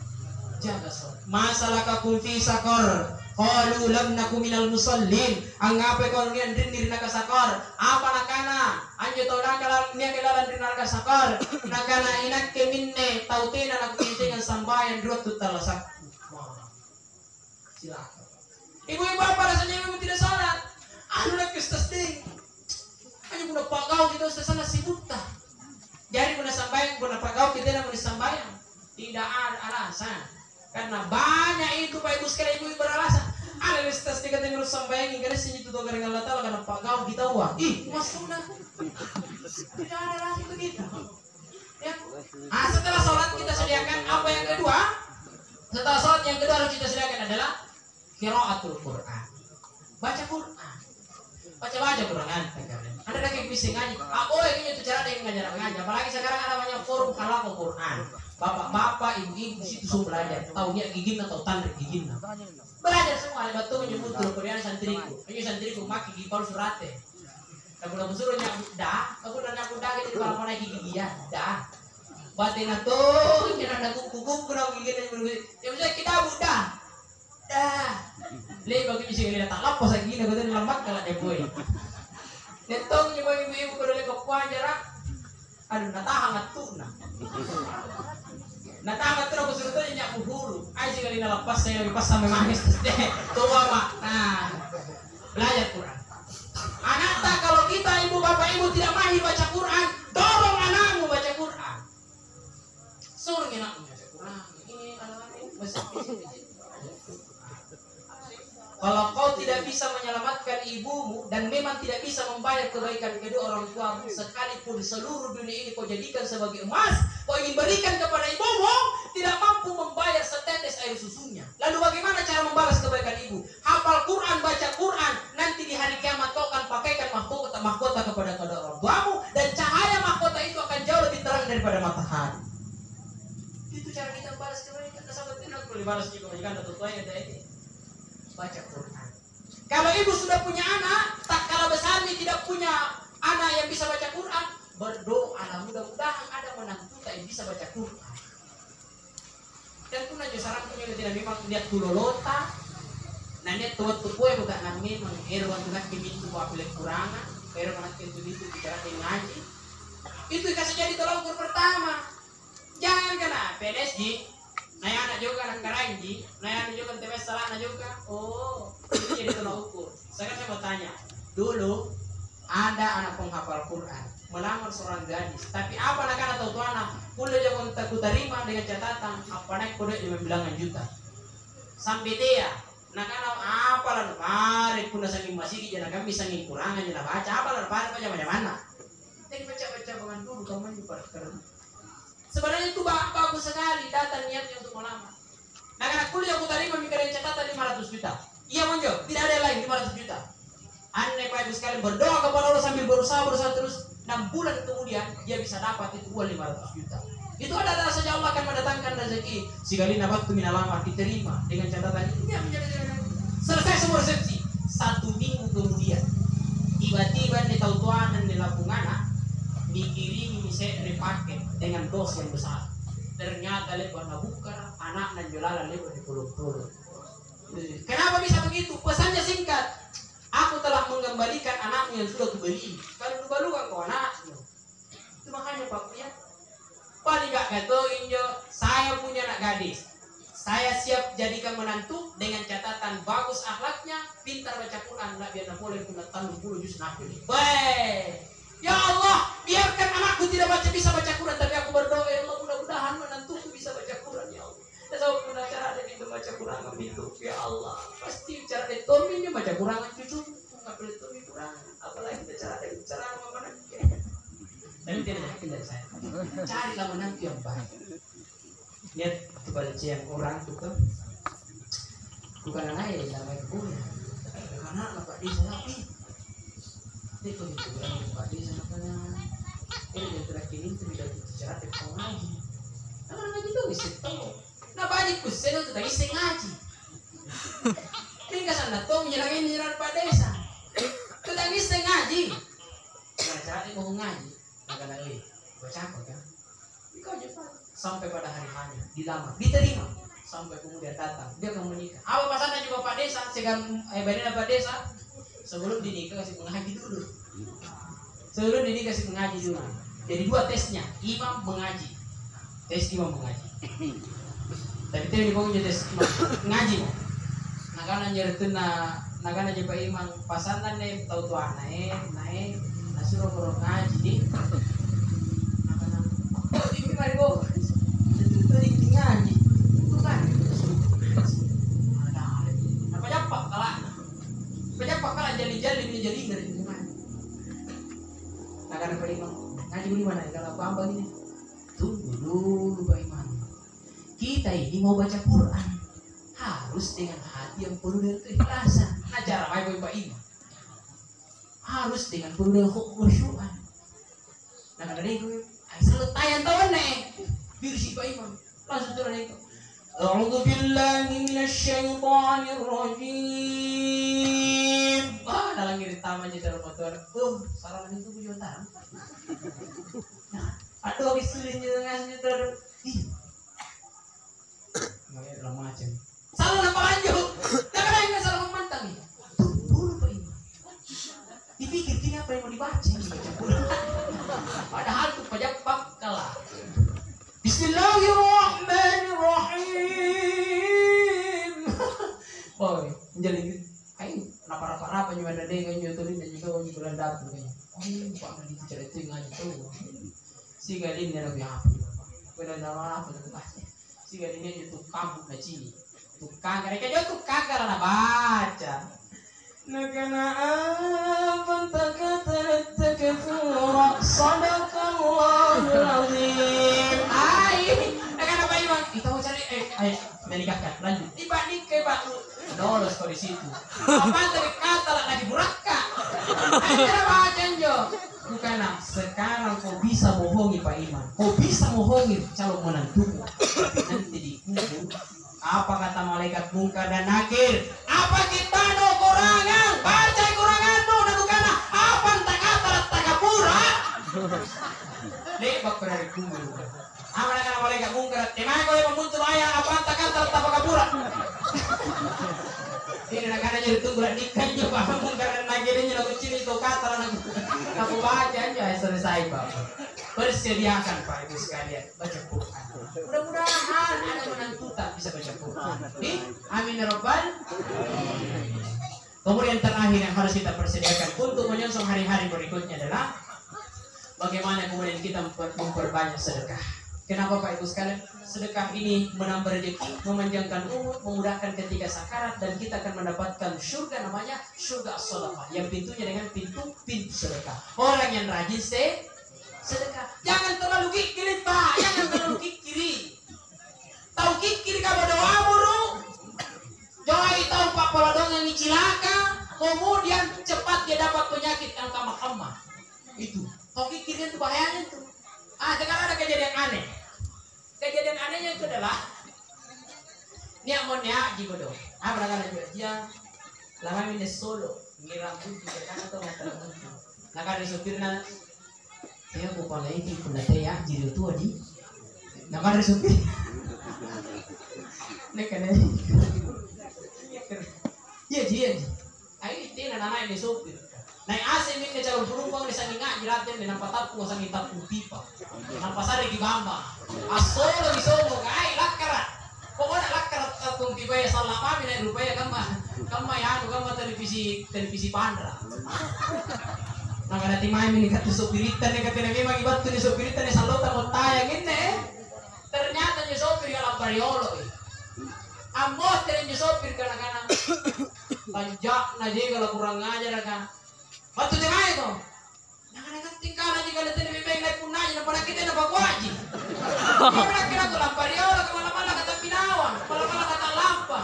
Masalah kakum fi sakor. Qalu lam nakum minal musallin. Angape kau nian rindir naka sakor. Apa nakana? Anjo tau nakala nian kelalan rindir naka sakor. Nakana inak ke minne tautena nak pintingan sambayan dua tutalasak. Silakan. Ibu-ibu apa rasanya ibu tidak sholat? Anak kestas ding. Hanya guna pagau kita sana sibuk tak. Jadi guna sambayang, guna pagau kita nak sambayang. Tidak ada alasan. Karena banyak itu Pak Ibu sekalian ibu beralasan. Ada kestas di kata ngurus sambayang ini karena sini tuh gara Allah Taala karena pagau kita uang. Masuk dah. Tidak ada alasan begitu. Ya. Setelah sholat kita sediakan apa yang kedua? Setelah sholat yang kedua harus kita sediakan adalah qiraatul Quran. Baca Quran. Baca Quran. Ada lagi bising aja. Kayaknya itu cara dia ngajar. Apalagi sekarang ada banyak forum halal Quran. Bapak-bapak, ibu-ibu situ semua belajar. Tahu dia gigin atau tandrik gigin. Belajar semua. Ada batu menyebut kemudian santriku. Ini santriku maki gigi palsu rate. Aku udah suruh nyabut dah. Aku udah nyabut dah gitu kalau mana gigi dia dah. Batin tuh jangan ada kuku-kuku nak gigin yang berbeda. Ya bisa kita budah. Dah. Leh bagi bisa lihat tak lapas lagi nih betul lambat kalau dia boy. Netong ni bagi ibu pada lekap jarak. Aduh natahan ngatuh nah. Natahan ngatuh aku suruh tanya nyak buhuru. Ai sekali nalapas saya lepas sampai mangis deh. Tua mak. Nah. Belajar Quran. Anak tak kalau kita ibu bapak ibu tidak mahir baca Quran, dorong anakmu baca Quran. Suruh anakmu baca Quran. Ini anak-anak masih kalau kau tidak bisa menyelamatkan ibumu dan memang tidak bisa membayar kebaikan kedua orang tuamu, sekalipun seluruh dunia ini kau jadikan sebagai emas, kau ingin berikan kepada ibumu, tidak mampu membayar setetes air susunya. Lalu bagaimana cara membalas kebaikan ibu? Hafal Quran, baca Quran, nanti di hari kiamat kau akan pakaikan mahkota kepada kedua orang tuamu, dan cahaya mahkota itu akan jauh lebih terang daripada matahari. Itu cara kita membalas kebaikan. Sahabat tidak perlu dibalas juga majikan atau tuanya ini. Baca Quran. Kalau ibu sudah punya anak, tak kalah besar ini tidak punya anak yang bisa baca Quran, berdoa mudah-mudahan ada menantu yang bisa baca Quran. Dan pun aja sarang punya tidak memang lihat kulolota, nanya tuat tupoy bukan nami mengirwan tunas kimintu buat pilih kurangan, pero mana itu bicara dengan ngaji. Itu kasih jadi tolong ukur pertama. Jangan kena PSG. Naya anak juga anak karanji, naya anak juga temes salah anak juga. Oh, itu jadi tolak ukur. Sekarang saya mau tanya, dulu ada anak penghafal Quran melamar seorang gadis, tapi apa nak tahu tuh anak? Kuliah jangan takut terima dengan catatan apa naik kode 5 bilangan juta. Sampai dia, nak anak apa lah? Mari pun saking masih jangan kami saking kurangan jangan baca apa lah? Baca mana? Tapi baca bangan dulu kamu juga kerja. Sebenarnya itu bagus sekali data niatnya untuk melamar. Nah karena kuliah aku tadi memikirkan catatan 500 juta. Iya menjawab, tidak ada lain 500 juta. Aneh Pak Ibu sekalian berdoa kepada Allah sambil berusaha terus 6 bulan kemudian dia bisa dapat itu uang 500 juta. Itu ada saja Allah akan mendatangkan rezeki. Sekali waktu minalamar diterima dengan catatan ini dia menjadi selesai semua resepsi. 1 minggu kemudian tiba-tiba di tautuan dan di Lapungan dikirimi misalnya paket dengan dos yang besar. Ternyata lebar nabuka anak dan jolala lebar di pulau-pulau. Kenapa bisa begitu? Pesannya singkat. Aku telah mengembalikan anakmu yang sudah kubeli. Kalau lupa-lupa kau anaknya. Itu makanya Pak ya. Paling gak katoin jo, saya punya anak gadis. Saya siap jadikan menantu dengan catatan bagus akhlaknya, pintar baca Quran, nak biar nak boleh punya tanggung puluh juz nafil. Baik. Ya Allah, biarkan anakku tidak bisa baca Quran, tapi aku berdoa ya Allah mudah-mudahan menantuku bisa baca Quran ya Allah. Dan saya punya cara ada itu baca Quran itu ya Allah. Pasti cara detominya baca Quran cucu, nggak boleh tomi Quran. Apalagi cara ada cara mana? Tapi tidak yakin dari saya. Carilah menantu yang baik. Lihat kepada yang orang itu kan, bukan anak yang namanya punya, karena apa dia rapi. Itu berani Pak di sana kan. Ini yang terakhir itu tidak bicara tentang ngaji. Karena ngaji itu bisa tahu. Nah banyak kusen itu tadi sing ngaji. Ini kesana tuh menyerangin Pak Desa. Itu tadi sing ngaji. Nah cara dia mau ngaji, agak lagi baca apa kan? Kau cepat sampai pada hari hanya dilamar, diterima. Sampai kemudian datang dia akan menikah. Apa pasangan juga Pak Desa, segan badannya Pak Desa. Sebelum dinikah kasih mengaji dulu. Sebelum dinikah kasih mengaji dulu. Jadi 2 tesnya, imam mengaji. Tes imam mengaji. Tapi itu dibangun tes imam mengaji. Nakana nyertun nakana je Pak Imam pasangan nih tahu tuan naik nasuruh kurang ngaji. Nakana ini mari go. Itu di ngaji. Itu kan. Apa japak kalah. Penyapa kalah jali-jali menjadi dari lingkungan. Nah karena Pak Imam ngaji di mana? Kalau apa ini? Tunggu dulu Pak Imam. Kita ini mau baca Quran harus dengan hati yang penuh dengan keikhlasan. Nah cara baik Pak Imam harus dengan penuh dengan khusyuan. Nah karena itu, selalu tayang tahu nih. Birsi Pak Imam. Langsung turun itu. A'udzu billahi minasyaitonir rajim. Dalam ngirit tamannya dalam motor. Salah itu punya taram. Aduh, habis sulinnya ngasih terus. Nggak macam. Salah apa lanjut? Jangan yang salah memantang nih. Tunggu Pak Imam. Dipikir ini apa yang mau dibaca? Padahal tuh pajak kalah. Bismillahirrahmanirrahim. Oh, menjadi kain apa juga ada deh kan YouTube dan juga orang bulan dapur kayaknya. Oh, Pak Mandi bicara itu ngaji tuh. Si galin dia lebih apa? Bulan apa tuh kasih? Si galin dia itu kampung naci. Tukang mereka tukang karena baca. Nakana apa takatakatsura sadaqallahul azim. Nakana apa Imam? Kita mau cari menikahkan lanjut. Dibanding ke batu. Lolos kau di situ. Apa tadi kata lagi buraka? Ada baca jo. Bukan sekarang kau bisa bohongi Pak Imam. Kau bisa bohongi calon menantumu. Nanti dikubur. Apa kata malaikat Munkar dan Nakir? Apa kita no kurangan? Baca kurangan no nadukana. Apa entah kata takapura? Lebak dari kubur. Apa kata malaikat Munkar? Emang kau yang muncul ayah apa entah kata takapura? Ini nak-nak jadi tunggu nikah juga Pak Munkar dan Nakir ini lagu ciri itu kata aku baca aja selesai Pak. Persediakan Pak Ibu sekalian baca Quran. Mudah-mudahan ada menantutan bisa baca Quran. Amin ya Rabbal. Kemudian terakhir yang harus kita persediakan untuk menyongsong hari-hari berikutnya adalah bagaimana kemudian kita memperbanyak sedekah. Kenapa Pak Ibu sekalian? Sedekah ini menambah rezeki, memanjangkan umur, memudahkan ketika sakarat, dan kita akan mendapatkan surga namanya surga sedekah yang pintunya dengan pintu sedekah. Orang yang rajin sedekah. Jangan terlalu kikiri Pak, jangan terlalu kikiri. Tahu kikiri kamu doa buru. Joy tahu Pak Poladong yang cilaka, kemudian cepat dia dapat penyakit yang kama-kama. Itu. Tahu kikiri itu bahayanya itu. Sekarang ada kejadian aneh. Kejadian anehnya itu adalah niat mau niat jibodo. Berangkat juga dia lama ini Solo, ngiram pun juga kan atau nggak tahu. Nah kalau supirnya saya bukan lagi pendatang ya jadi tua di nama dari supir nekane iya jadi ayo tina nama ini supir naik AC minta calon penumpang di sana nggak jelatin di nampak tapu sang tapu pipa nampak sari di bamba asolo di somo kai lakar pokoknya lakar tapu pipa ya salah apa mina rupanya kama ya kama televisi pandra. Nah kada timay ini kata sopiritan ni kata nabi magibat tu ni sopiritan ni salota mo tayang ini. Ternyata ni sopir kalau pariolo. Amos teren ni sopir kana panjak na je kalau kurang ajar kan. Batu timay to. Nakana tingkala ni kada tenen bibeng na punay na para kita na bagwaji. Kaya kira ko lang pariolo kamala-mala kata pinawan, mala-mala kata lampa.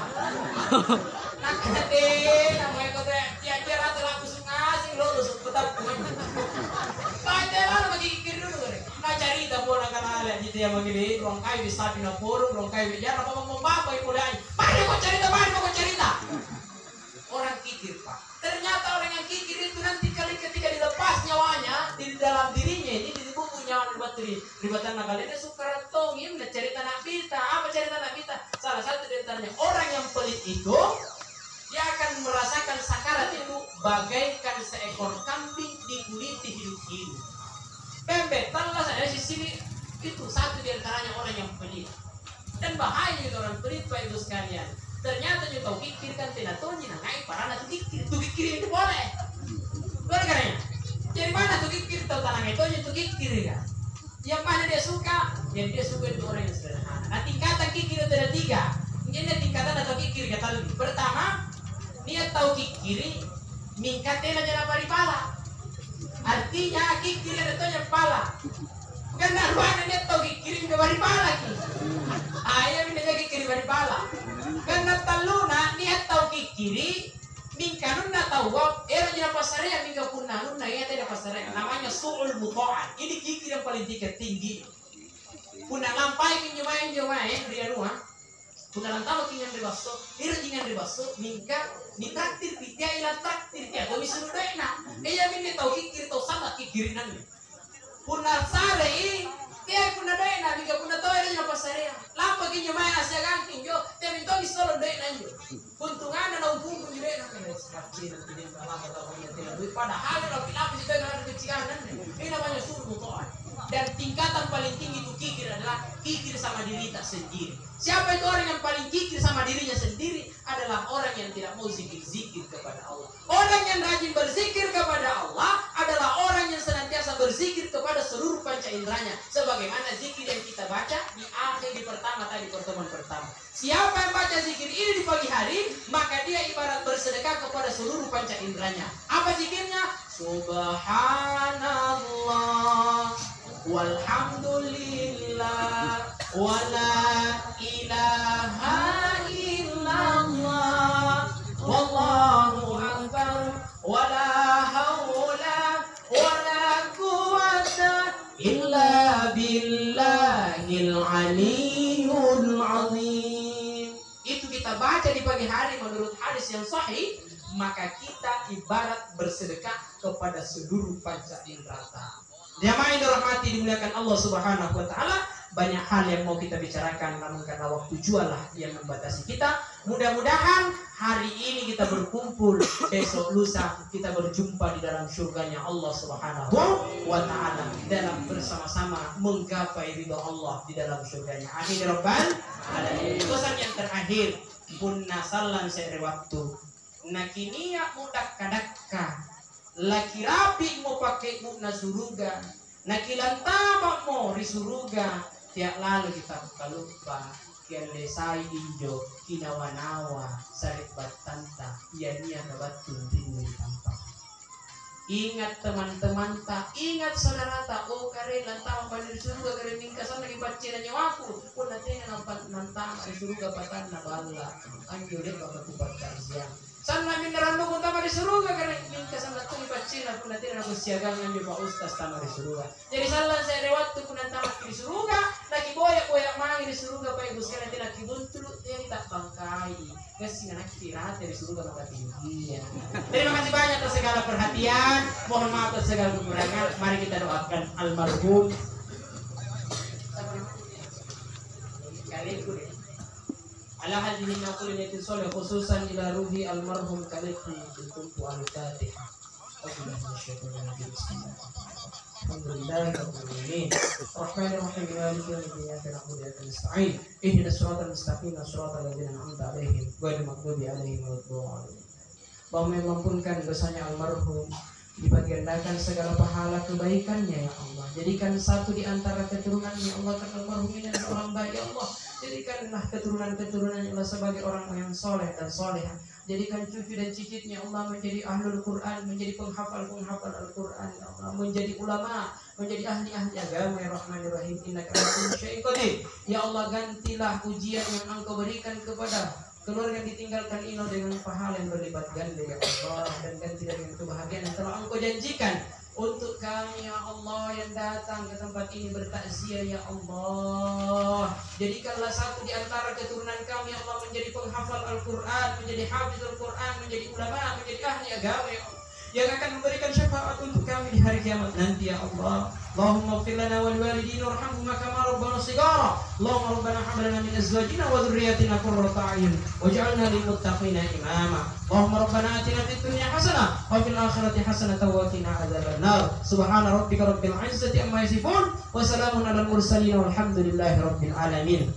Nakana din na mo ko tiya-tiya rato lang kusung-asing lulus tetap lalu magigikir dulu kan. Nah cerita pula kan ada gitu ya begini, ruang kayu bisa pindah forum, ruang kayu bicara apa mau bapak ibu dan mana kau cerita. Orang kikir Pak. Ternyata orang yang kikir itu nanti ketika dilepas nyawanya di dalam dirinya ini di buku nyawa ribatan nakalnya suka tongin cerita Nabita. Apa cerita Nabita? Salah satu ceritanya orang yang pelit itu dia akan merasakan sakarat itu bagaikan seekor kambing dikuliti hidup-hidup. Pembetan lah saya di sini itu satu di antaranya orang yang pelit. Dan bahaya itu orang pelit Pak Ibu sekalian. Ternyata juga tahu kikir kan tidak tahu nih ngai parana tuh kikir itu boleh. Boleh kan ya? Jadi mana tuh kikir tahu tanah itu kikir kan? Yang mana dia suka? Yang dia suka itu orang yang sederhana. Nah tingkatan kikir itu ada 3. Ini tingkatan atau kikir kata lebih. Pertama niat tahu kikiri mingkatnya aja apa di pala. Artinya kikiri ada tonya pala. Bukan naruhan niat tahu kikiri ke bari pala ki. Ayah minta kikiri bari pala. Karena taluna niat tahu kikiri mingkanun na tahu era jana pasaraya mingga punanun na iya tidak pasaraya namanya su'ul muto'an. Ini kikiri yang paling tinggi. Puna lampai kinyo main dia nuah. Puna lantalo kinyan ribaso, ira kinyan ribaso, mingka ni traktir pitia ila traktir tiya to misuno na. Iya minne tau kikir tau sama kikirinan. Puna sare tiya puna na mingka puna to ira na pasarea. Lampa kinyo main asya gangking yo, tiya minto ni solo na yo. Puntungan na umpung ni na kana traktir tidak lama tau kinyo tiya. Padahal na pilapis itu na keciganan. Ini namanya sulmu toan. Dan tingkatan paling tinggi itu kikir adalah kikir sama diri tak sendiri. Siapa itu orang yang paling kikir sama dirinya sendiri? Adalah orang yang tidak mau zikir-zikir kepada Allah. Orang yang rajin berzikir kepada Allah adalah orang yang senantiasa berzikir kepada seluruh panca inderanya. Sebagaimana zikir yang kita baca di akhir di pertama tadi pertemuan pertama. Siapa yang baca zikir ini di pagi hari, maka dia ibarat bersedekah kepada seluruh panca inderanya. Apa zikirnya? Subhanallah walhamdulillah wala ilaha illallah wallahu akbar wala haula wala quwwata illa billahil aliyyul azim. Itu kita baca di pagi hari menurut hadis yang sahih, maka kita ibarat bersedekah kepada seluruh panca indera. Jamaah yang dirahmati dimuliakan Allah Subhanahu wa taala, banyak hal yang mau kita bicarakan, namun karena waktu jualah yang membatasi kita. Mudah-mudahan hari ini kita berkumpul, besok lusa kita berjumpa di dalam surganya Allah Subhanahu wa taala, dalam bersama-sama menggapai ridha Allah di dalam surganya. Amin ya rabbal alamin. Pesan yang terakhir, punna sallan saya waktu nakiniya mudak kadakka laki rapi mau pakai mukna suruga, nakilantama mau risuruga, tiap lalu kita lupa kian lesai injo kinawanawa sarit batanta iania kabatun tinggi tampak. Ingat teman-teman tak, ingat saudara tak, oh kare lantama pada risuruga kare mingkasan lagi bacina nyawaku pun nanti nampak nantama risuruga patan nabala anjo deh bapak kubat karzian. Sana minarando kung tama disuruga karena minta sama tu ipacina kung natin na kusyagangan di Pak Ustaz tama disuruga. Jadi salah saya lewat tu kung tama disuruga, lagi boya mangi disuruga pa ibus kana natin nakibuntulu dia tak bangkai. Kasi nga nakikirate disuruga makatinggi. Terima kasih banyak atas segala perhatian. Mohon maaf atas segala kekurangan. Mari kita doakan almarhum. Kaliku ala hadhihi naqulati soleh khususan ila ruhi almarhum kaliku tuntu al-Fatihah. Alhamdulillahirrahmanirrahim. Rahmanirrahim. Maliki yaumiddin. Iyyaka na'budu wa iyyaka nasta'in. Ihdinas siratal mustaqim. Siratal ladzina an'amta 'alaihim ghairil maghdubi 'alaihim waladdallin. Bang mengampunkan dosanya almarhum, dibagiankan segala pahala kebaikannya ya Allah. Jadikan satu di antara keturunannya Allah, karena almarhum ini adalah orang baik ya Allah. Jadikanlah keturunan-keturunannya Allah sebagai orang yang soleh dan soleha. Jadikan cucu dan cicitnya Allah menjadi ahlul Quran, menjadi penghafal Al-Quran ya Allah, menjadi ulama, menjadi ahli-ahli agama ya Rahmanir-Rahim. Innaka ala kulli syai'in qadir. Ya Allah, gantilah ujian yang Engkau berikan kepada keluarga yang ditinggalkan ini dengan pahala yang berlipat ganda ya Allah, dan ganti dengan kebahagiaan yang telah Engkau janjikan untuk kami ya Allah yang datang ke tempat ini bertakziah ya Allah. Jadikanlah satu di antara keturunan kami ya Allah menjadi penghafal Al-Quran, menjadi hafiz Al-Quran, menjadi ulama, menjadi ahli agama ya Allah, yang akan memberikan syafaat untuk kami di hari kiamat nanti ya Allah. Allahumma ighfir lana wal walidina warhamhuma kama rabbana shighara. Allahumma rabbana hab lana min azwajina wa dhurriyyatina qurrata a'yun waj'alna lil muttaqina imama. Allahumma rabbana atina fid dunya hasanah wa fil akhirati hasanah wa qina adzabannar. Subhana rabbika rabbil izzati amma yasifun wa salamun alal mursalin walhamdulillahi rabbil alamin.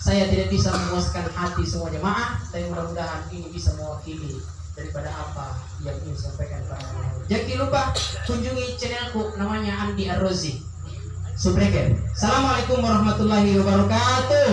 Saya tidak bisa memuaskan hati semua jemaah, tapi mudah-mudahan ini bisa mewakili daripada apa yang ingin disampaikan pada malam. Jangan lupa kunjungi channelku, namanya Andi Ar-Rozi Subreker. Assalamualaikum warahmatullahi wabarakatuh.